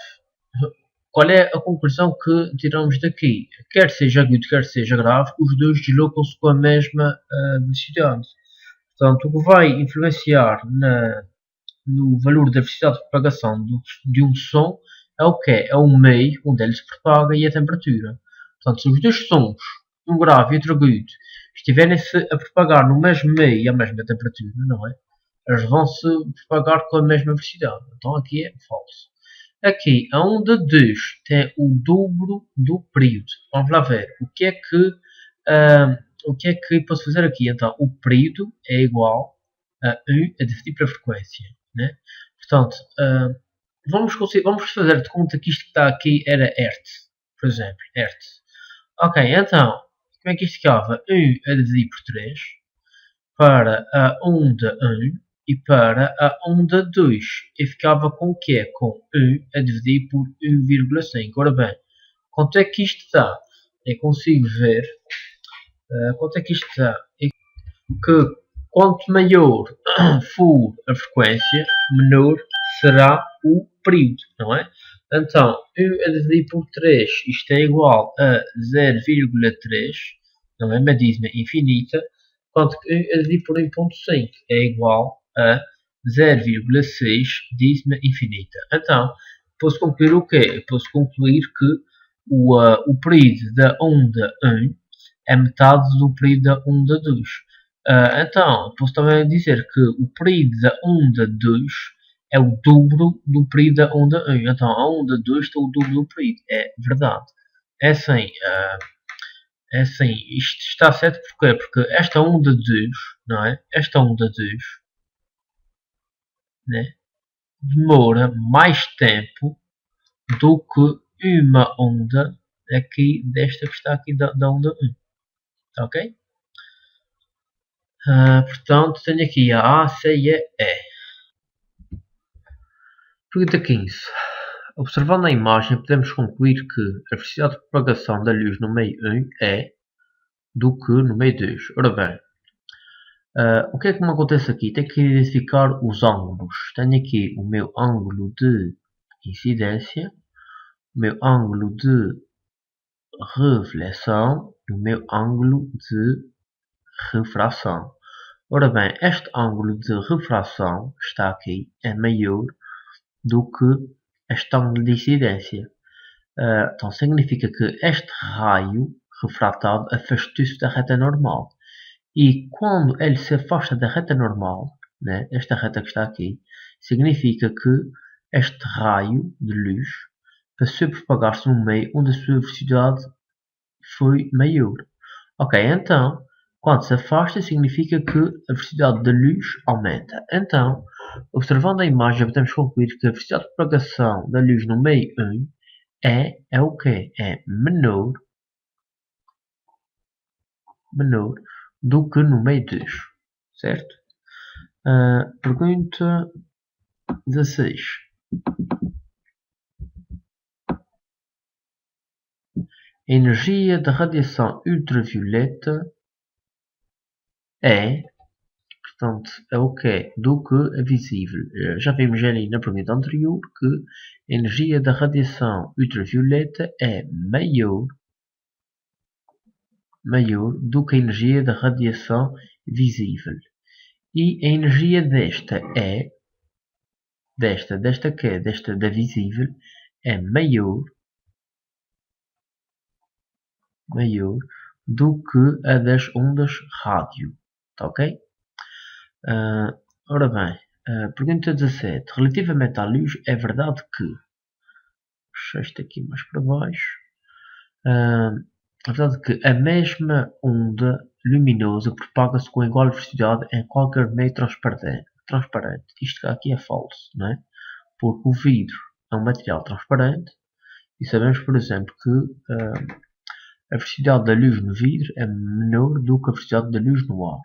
Qual é a conclusão que tiramos daqui? Quer seja agudo, quer seja grave, os dois deslocam-se com a mesma velocidade. Portanto, o que vai influenciar no valor da velocidade de propagação de um som é o quê? É o meio onde ele se propaga e a temperatura. Portanto, se os dois sons, um grave e outro agudo, estiverem-se a propagar no mesmo meio e à mesma temperatura, não é? Eles vão se propagar com a mesma velocidade. Então aqui é falso. Aqui, a onda 2 tem o dobro do período. Vamos lá ver. O que é que posso fazer aqui? Então, o período é igual a 1 a dividir pela frequência. Né? Portanto, vamos fazer de conta que isto que está aqui era Hertz. Por exemplo, Hertz. Ok, então, como é que isto ficava? 1 a dividir por 3 para a onda 1 e para a onda 2. E ficava com o quê? Com 1 a dividir por 1,5. Ora bem, quanto é que isto dá? Eu consigo ver quanto é que isto dá. É que quanto maior for a frequência, menor será o período, não é? Então, 1 a dividir por 3, isto é igual a 0,3, não é uma dízima infinita, enquanto que 1 a dividir por 1,5 é igual a 0,6 dízima infinita. Então, posso concluir o quê? Eu posso concluir que o período da onda 1 é metade do período da onda 2. Então, posso também dizer que o período da onda 2 é o dobro do período da onda 1. Então, a onda 2 tem o dobro do período. É verdade. É assim, isto está certo porquê? Porque esta onda 2, não é? Esta onda 2, né? Demora mais tempo do que uma onda aqui desta que está aqui da onda 1. Ok? Portanto, tenho aqui a A, C e a E. Pergunta 15. Observando a imagem, podemos concluir que a velocidade de propagação da luz no meio 1 é do que no meio 2. Ora bem, o que é que me acontece aqui? Tenho que identificar os ângulos. Tenho aqui o meu ângulo de incidência, o meu ângulo de reflexão e o meu ângulo de refração. Ora bem, este ângulo de refração está aqui, é maior do que este ângulo de incidência. Então significa que este raio refratado afastou-se da reta normal. E quando ele se afasta da reta normal, né, esta reta que está aqui, significa que este raio de luz passou a propagar-se no meio onde a sua velocidade foi maior. Ok, então, quando se afasta, significa que a velocidade da luz aumenta. Então, observando a imagem, podemos concluir que a velocidade de propagação da luz no meio 1 é o quê? É menor do que no meio 2, certo? Pergunta 16. A energia da radiação ultravioleta é, portanto, é o que do que a visível. Já vimos ali na pergunta anterior que a energia da radiação ultravioleta é maior do que a energia da radiação visível. E a energia desta da visível, é maior do que a das ondas rádio. Tá ok? Ora bem, pergunta 17. Relativamente à luz, é verdade que. Puxa isto aqui mais para baixo. É verdade que a mesma onda luminosa propaga-se com igual velocidade em qualquer meio transparente. Isto aqui é falso, não é? Porque o vidro é um material transparente e sabemos, por exemplo, que a velocidade da luz no vidro é menor do que a velocidade da luz no ar.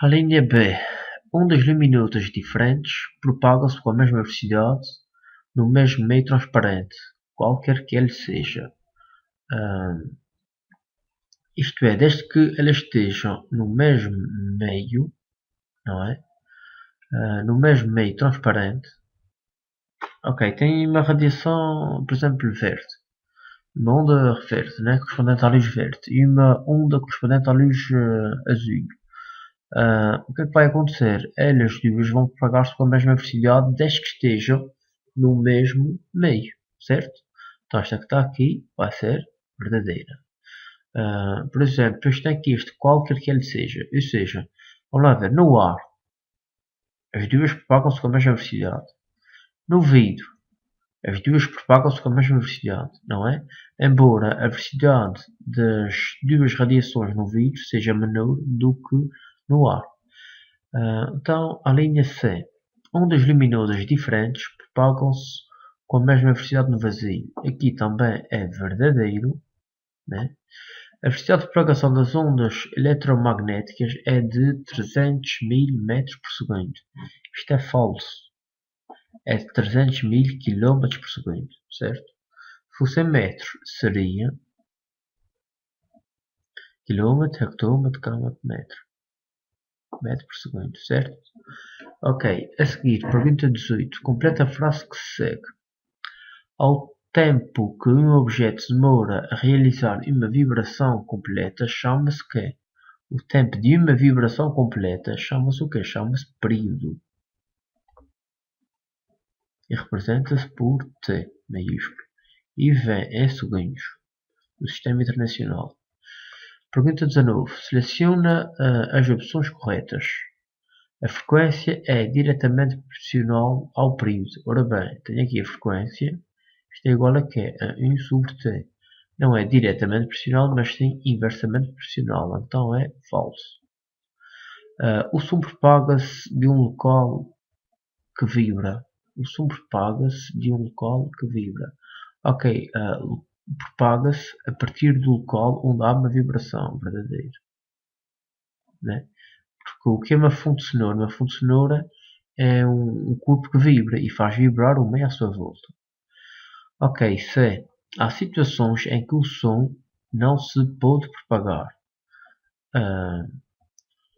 A linha B. Ondas luminosas diferentes propagam-se com a mesma velocidade no mesmo meio transparente, qualquer que ele seja. Isto é, desde que elas estejam no mesmo meio, não é? No mesmo meio transparente. Ok, tem uma radiação, por exemplo, verde. Uma onda verde, né, correspondente à luz verde. E uma onda correspondente à luz azul. O que é que vai acontecer? Elas duas vão propagar-se com a mesma velocidade desde que estejam no mesmo meio, certo? Então esta que está aqui vai ser verdadeira. Por exemplo, isto tem aqui este qualquer que ele seja. Ou seja, vamos lá ver, no ar, as duas propagam-se com a mesma velocidade. No vidro, as duas propagam-se com a mesma velocidade, não é? Embora a velocidade das duas radiações no vidro seja menor do que no ar. Então, a linha C. Ondas luminosas diferentes propagam-se com a mesma velocidade no vazio. Aqui também é verdadeiro, né? A velocidade de propagação das ondas eletromagnéticas é de 300.000 metros por segundo. Isto é falso. É de 300.000 km por segundo, certo? Se fosse em metros, seria quilómetro, hectómetro, quilómetro, metro por segundo, certo? Ok, a seguir, pergunta 18. Completa a frase que se segue. Ao tempo que um objeto demora a realizar uma vibração completa, chama-se quê? O tempo de uma vibração completa chama-se o quê? Chama-se período. E representa-se por T maiúsculo. E vem em segundos do Sistema Internacional. Pergunta 19. Seleciona as opções corretas. A frequência é diretamente proporcional ao período. Ora bem, tenho aqui a frequência. Isto é igual a quê? A 1 sobre T. Não é diretamente proporcional, mas sim inversamente proporcional. Então é falso. O som propaga-se de um local que vibra. O som propaga-se de um local que vibra. Ok, propaga-se a partir do local onde há uma vibração verdadeira. Né? Porque o que é uma fonte sonora? Uma fonte sonora é um corpo que vibra e faz vibrar o meio à sua volta. Ok, C. Há situações em que o som não se pode propagar.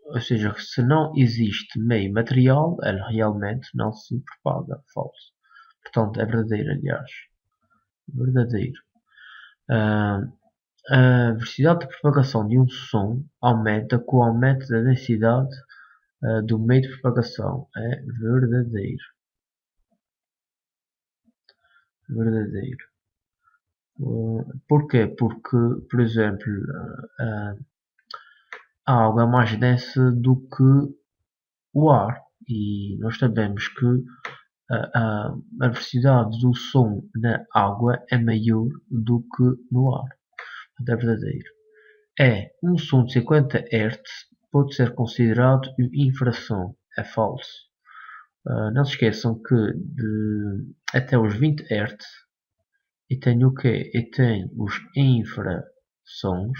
Ou seja, se não existe meio material, ele realmente não se propaga. Falso. Portanto, é verdadeiro, aliás. Verdadeiro. A velocidade de propagação de um som aumenta com o aumento da densidade do meio de propagação. É verdadeiro. Verdadeiro. Porquê? Porque, por exemplo, a água é mais densa do que o ar. E nós sabemos que a velocidade do som na água é maior do que no ar. É verdadeiro. Um som de 50 Hz pode ser considerado uma infração. É falso. Não se esqueçam que até os 20 Hz e tenho o quê? E tenho os infrasons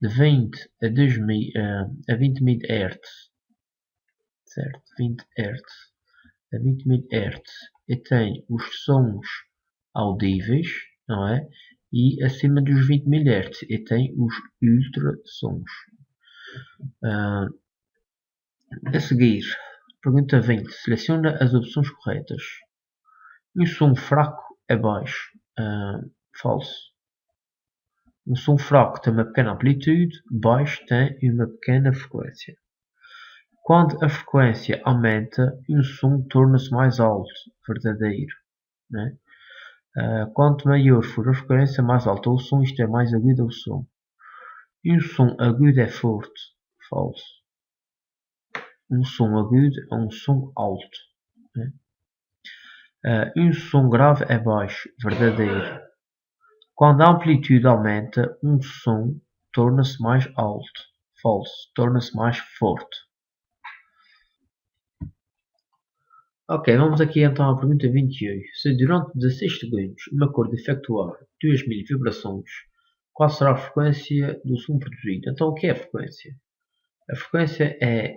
de 20 a 20.000 Hz, certo? 20 Hz a 20.000 Hz e tenho os sons audíveis, não é? E acima dos 20.000 Hz e tenho os ultrassons. A seguir, pergunta 20. Seleciona as opções corretas. Um som fraco é baixo. Falso. Um som fraco tem uma pequena amplitude, baixo tem uma pequena frequência. Quando a frequência aumenta, um som torna-se mais alto. Verdadeiro. Né? Quanto maior for a frequência, mais alto é o som, isto é, mais agudo é o som. Um som agudo é forte. Falso. Um som agudo é um som alto. Né? Um som grave é baixo. Verdadeiro. Quando a amplitude aumenta, um som torna-se mais alto. Falso. Torna-se mais forte. Ok, vamos aqui então à pergunta 28. Se durante 16 segundos uma corda efetuar 2000 vibrações, qual será a frequência do som produzido? Então, o que é a frequência? A frequência é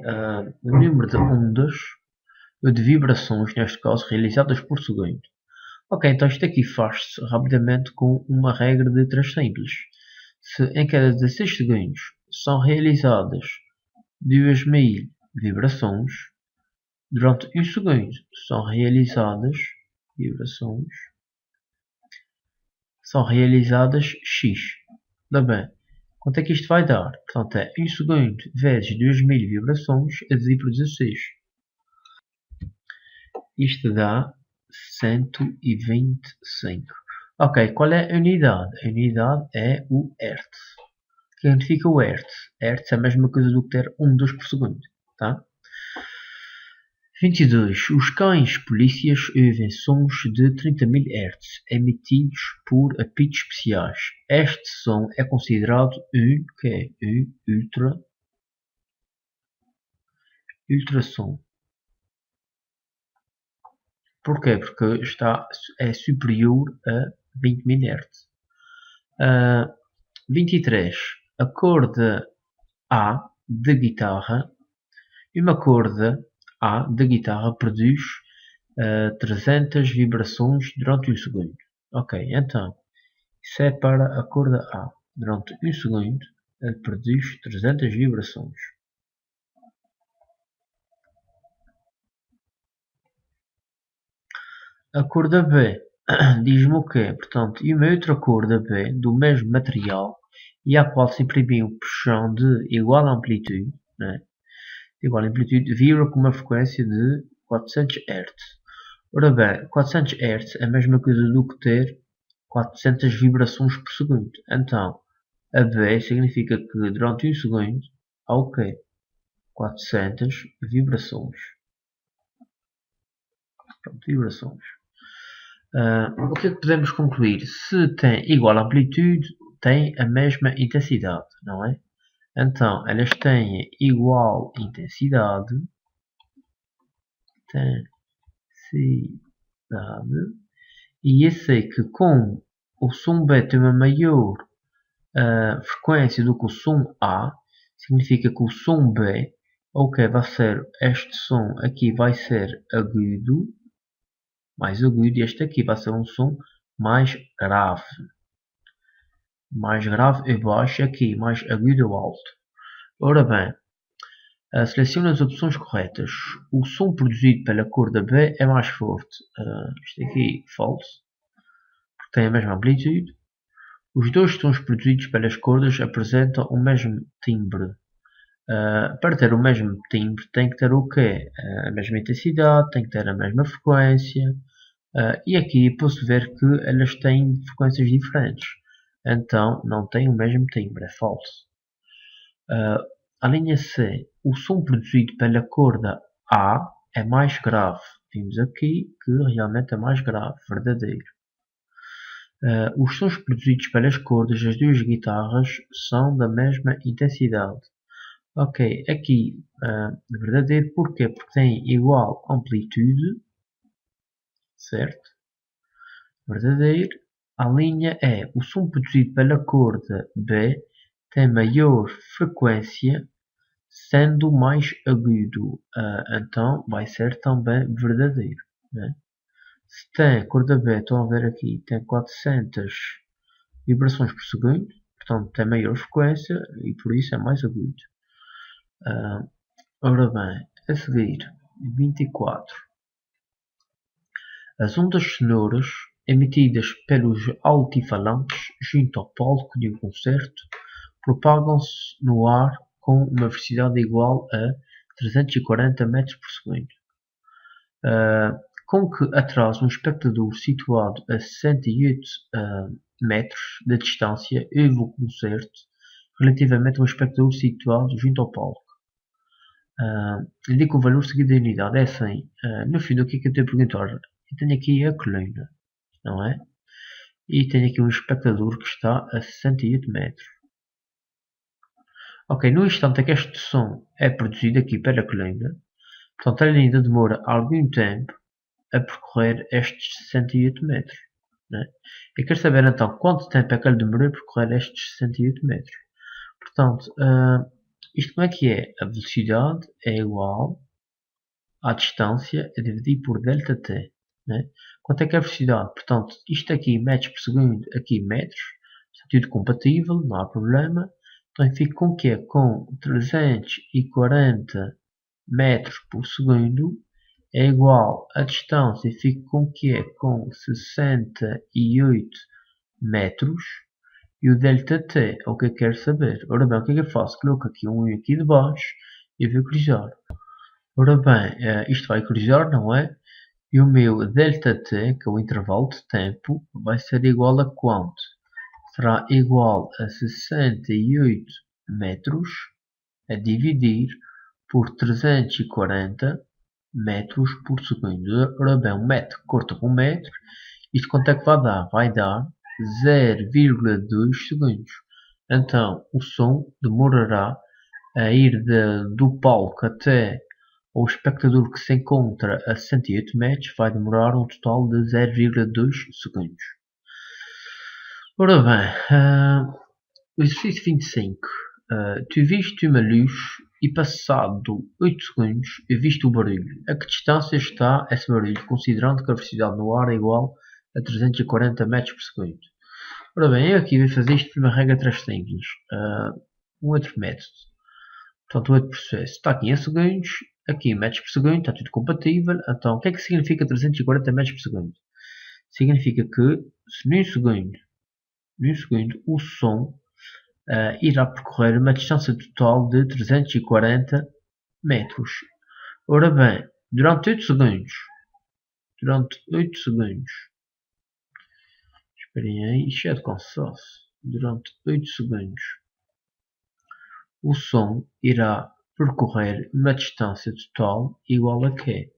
o número de ondas, de vibrações, neste caso, realizadas por segundo. Ok, então isto aqui faz-se rapidamente com uma regra de 3 simples. Se em cada 16 segundos são realizadas 2000 vibrações, durante 1 segundo são realizadas X. Tá bem. Quanto é que isto vai dar? Portanto, é 1 segundo vezes 2000 vibrações a dividir por 16. Isto dá 125. Ok, qual é a unidade? A unidade é o Hertz. O que significa o Hertz? Hertz é a mesma coisa do que ter ondas por segundo. Tá? 22. Os cães polícias ouvem sons de 30.000 Hz emitidos por apitos especiais. Este som é considerado um ultrassom. Porquê? Porque é superior a 20.000 Hz. 23. A corda A de guitarra. Uma corda A da guitarra produz 300 vibrações durante 1 segundo. Ok, então, isso é para a corda A. Durante 1 segundo, ele produz 300 vibrações. A corda B diz-me o quê? Portanto, e uma outra corda B do mesmo material e à qual se imprimiu um puxão de igual amplitude, né? Igual amplitude, vibra com uma frequência de 400 Hz. Ora bem, 400 Hz é a mesma coisa do que ter 400 vibrações por segundo. Então, a B significa que durante 1 segundo há o quê? 400 vibrações. Pronto, vibrações. O que é que podemos concluir? Se tem igual amplitude, tem a mesma intensidade, não é? Então, elas têm igual intensidade. E eu sei que como o som B tem uma maior frequência do que o som A, significa que o som B, ok, vai ser este som aqui vai ser agudo, mais agudo, e este aqui vai ser um som mais grave. Mais grave e baixo aqui, mais agudo ou alto. Ora bem, selecione as opções corretas. O som produzido pela corda B é mais forte. Isto aqui, falso, porque tem a mesma amplitude. Os dois sons produzidos pelas cordas apresentam o mesmo timbre. Para ter o mesmo timbre tem que ter o quê? A mesma intensidade, tem que ter a mesma frequência, E aqui posso ver que elas têm frequências diferentes. Então não tem o mesmo timbre, é falso. A linha C, o som produzido pela corda A é mais grave. Vimos aqui que realmente é mais grave, verdadeiro. Os sons produzidos pelas cordas das duas guitarras são da mesma intensidade. Ok, aqui verdadeiro, porquê? Porque tem igual amplitude, certo? Verdadeiro. A linha E, o som produzido pela corda B tem maior frequência, sendo mais agudo. Então vai ser também verdadeiro. Né? Se tem corda B, estão a ver aqui, tem 400 vibrações por segundo, portanto tem maior frequência e por isso é mais agudo. Ora bem, a seguir, 24. As ondas sonoras emitidas pelos altifalantes junto ao palco de um concerto propagam-se no ar com uma velocidade igual a 340 metros por segundo. Com que atraso um espectador situado a 68 metros de distância ouve o concerto relativamente a um espectador situado junto ao palco. Indica o valor seguido da unidade. É assim, no fim, o que é que eu tenho a perguntar? Eu tenho aqui a coluna, não é? E tenho aqui um espectador que está a 68 metros. Ok, no instante em que este som é produzido aqui pela coluna, portanto ele ainda demora algum tempo a percorrer estes 68 metros. Né? Eu quero saber então quanto tempo é que ele demorou a percorrer estes 68 metros. Portanto, isto como é que é? A velocidade é igual à distância a dividir por ΔT. Né? Quanto é que é a velocidade? Portanto, isto aqui metros por segundo, aqui metros, está tudo compatível, não há problema. Então fico com o quê? Com 340 metros por segundo é igual a distância, fico com o quê? Com 68 metros. E o ΔT é o que eu quero saber. Ora bem, o que é que eu faço? Coloco aqui um i aqui de baixo e vou cruzar. Ora bem, isto vai cruzar, não é? E o meu ΔT, que é o intervalo de tempo, vai ser igual a quanto? Será igual a 68 metros a dividir por 340 metros por segundo. Ora bem, um metro corta com um metro. Isto quanto é que vai dar? Vai dar 0,2 segundos. Então, o som demorará a ir do palco até o espectador que se encontra a 68 metros, vai demorar um total de 0,2 segundos. Ora bem, o exercício 25. Tu viste uma luz e passado 8 segundos viste o barulho. A que distância está esse barulho, considerando que a velocidade no ar é igual a 340 metros por segundo? Ora bem, eu aqui vou fazer isto por uma regra 3 simples. Um outro método. Portanto, o outro processo está aqui em segundos, aqui em metros por segundo, está tudo compatível. Então, o que é que significa 340 metros por segundo? Significa que, se num segundo o som irá percorrer uma distância total de 340 metros. Ora bem, durante 8 segundos, esperem aí, isto é de cansaço, durante 8 segundos, o som irá percorrer uma distância total igual a quê?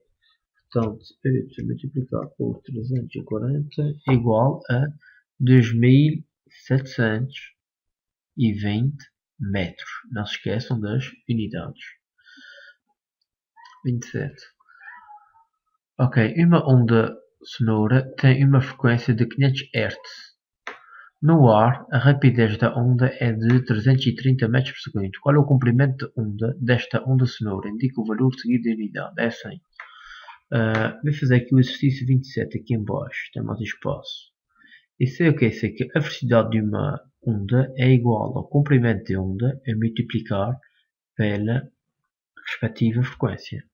Portanto, 8 multiplicado por 340 igual a 2720 metros. Não se esqueçam das unidades. 27. Ok, uma onda sonora tem uma frequência de 500 Hz. No ar, a rapidez da onda é de 330 metros por segundo. Qual é o comprimento de onda desta onda sonora? Indica o valor seguido da unidade. É 100. Vou fazer aqui o exercício 27 aqui em baixo. Tem mais espaço. E sei o que é? Sei que a velocidade de uma onda é igual ao comprimento de onda a multiplicar pela respectiva frequência.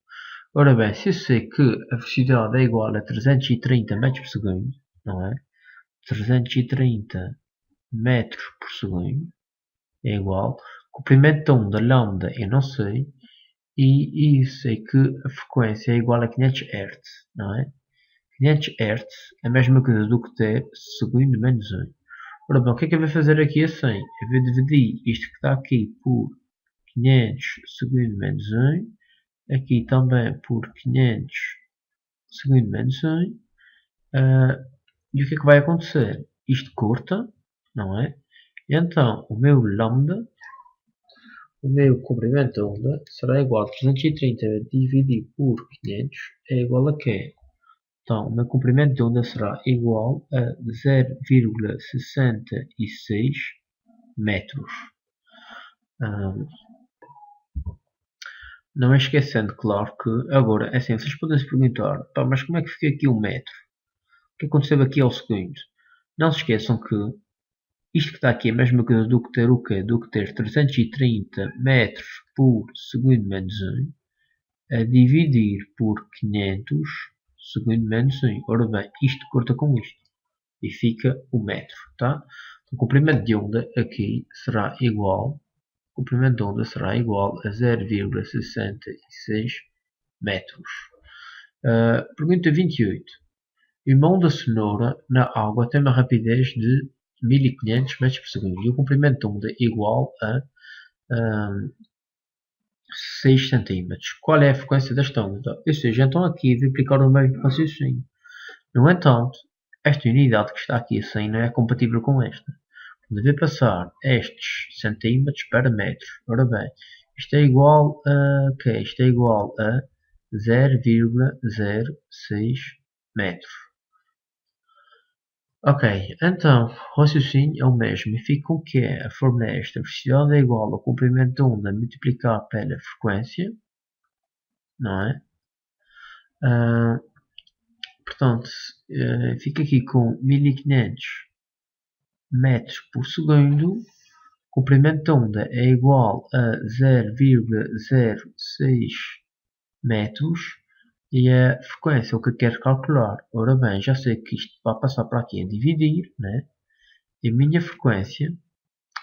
Ora bem, se eu sei que a velocidade é igual a 330 metros por segundo, não é? 330 metros por segundo é igual. Comprimento da onda lambda eu não sei. E sei que a frequência é igual a 500 Hz, não é? 500 Hz é a mesma coisa do que ter segundo menos 1. Ora bem, o que é que eu vou fazer aqui assim? Eu vou dividir isto que está aqui por 500 segundo menos 1. Aqui também por 500 segundo menos 1. E o que é que vai acontecer? Isto corta, não é? Então, o meu lambda, o meu comprimento da onda, será igual a 330 dividido por 500 é igual a quê? Então, o meu comprimento de onda será igual a 0,66 metros. Não esquecendo, claro, que agora, é assim, vocês podem se perguntar, pá, mas como é que fica aqui o metro? O que aconteceu aqui ao segundo? Não se esqueçam que isto que está aqui é a mesma coisa do que ter o quê? Do que ter 330 metros por segundo menos 1 a dividir por 500 segundo menos 1. Ora bem, isto corta com isto e fica o metro, tá? O comprimento de onda aqui será igual, o comprimento de onda será igual a 0,66 metros. Pergunta 28. Uma onda sonora na água tem uma rapidez de 1500 metros por segundo e o comprimento de onda é igual a 6 cm. Qual é a frequência desta onda? Ou seja, então aqui de aplicar o mesmo raciocínio. No entanto, esta unidade que está aqui assim não é compatível com esta. Deve passar estes centímetros para metros. Ora bem, isto é igual a quê? Isto é igual a 0,06 metros. Ok, então, o raciocínio é o mesmo e fica com que a fórmula é esta. A velocidade é igual ao comprimento da onda multiplicado pela frequência, não é? Portanto, fica aqui com 1500 metros por segundo. O comprimento da onda é igual a 0,06 metros. E a frequência é o que eu quero calcular. Ora bem, já sei que isto vai passar para aqui a dividir, né? E a minha frequência,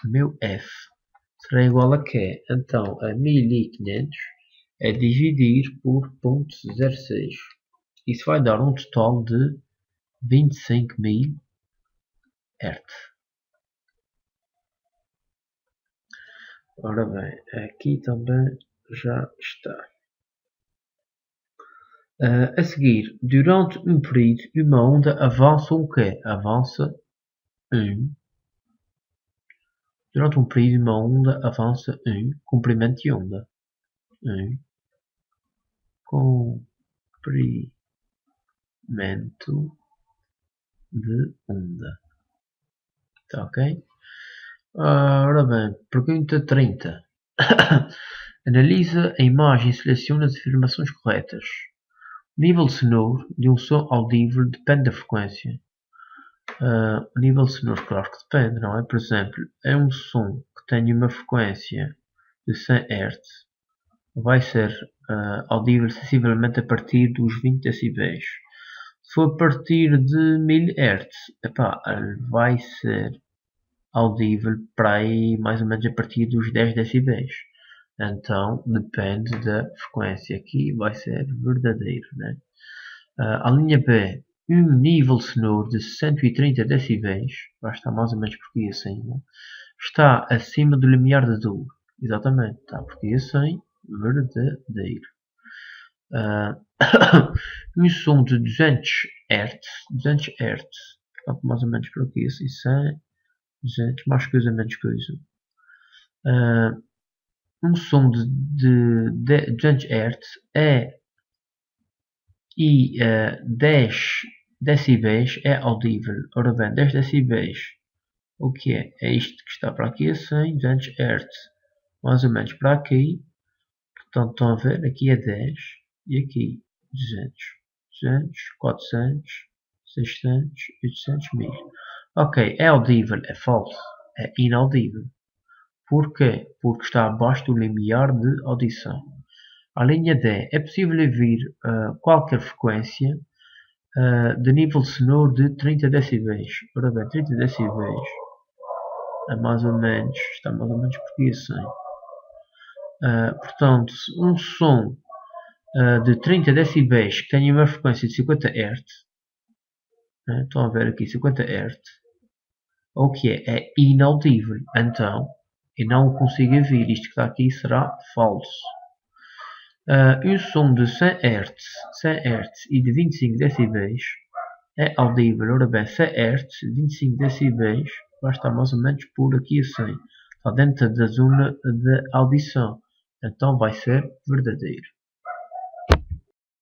o meu F, será igual a quê? Então, a 1500 é dividir por 0,06. Isso vai dar um total de 25.000 Hz. Ora bem, aqui também já está. A seguir, durante um período, uma onda avança o quê? Avança 1. Durante um período, uma onda avança 1. Comprimento de onda. 1. Comprimento de onda. Tá ok? Ora bem, pergunta 30. Analisa a imagem e seleciona as afirmações corretas. O nível sonoro de um som audível depende da frequência. O nível sonoro, claro que depende, não é? Por exemplo, é um som que tem uma frequência de 100 Hz, vai ser audível sensivelmente a partir dos 20 decibéis. Se for a partir de 1000 Hz, epá, vai ser audível para aí mais ou menos a partir dos 10 decibéis. Então depende da frequência. Aqui vai ser verdadeiro, né? A linha B, um nível sonoro de 130 decibéis, vai estar mais ou menos por aqui assim, né? Está acima do limiar de dor. Exatamente, está por aqui assim, verdadeiro. Um som de 200 Hz, 200 Hz, portanto mais ou menos por aqui assim, 100, 200, mais coisa, menos coisa. Um som de 200 Hz é e 10 decibéis é audível. Ora bem, 10 decibéis, o que é? É isto que está para aqui assim, 200 Hz, mais ou menos para aqui. Portanto, estão a ver, aqui é 10 e aqui 200, 200, 400, 600, 800, 1000. Ok, é audível, é falso, é inaudível. Porquê? Porque está abaixo do limiar de audição. A linha D, é possível ouvir qualquer frequência de nível sonoro de 30 decibéis. Ora bem, 30 decibéis é mais ou menos, está mais ou menos por aqui assim. Portanto, um som de 30 decibéis que tenha uma frequência de 50 Hz Estão a ver aqui 50 Hz. O que é? É inaudível. Então, eu não o consigo ouvir. Isto que está aqui será falso. Um som de 100 Hz e de 25 decibéis é audível. Ora bem, 100 Hz, 25 decibéis, vai estar mais ou menos por aqui assim. Está dentro da zona de audição. Então vai ser verdadeiro.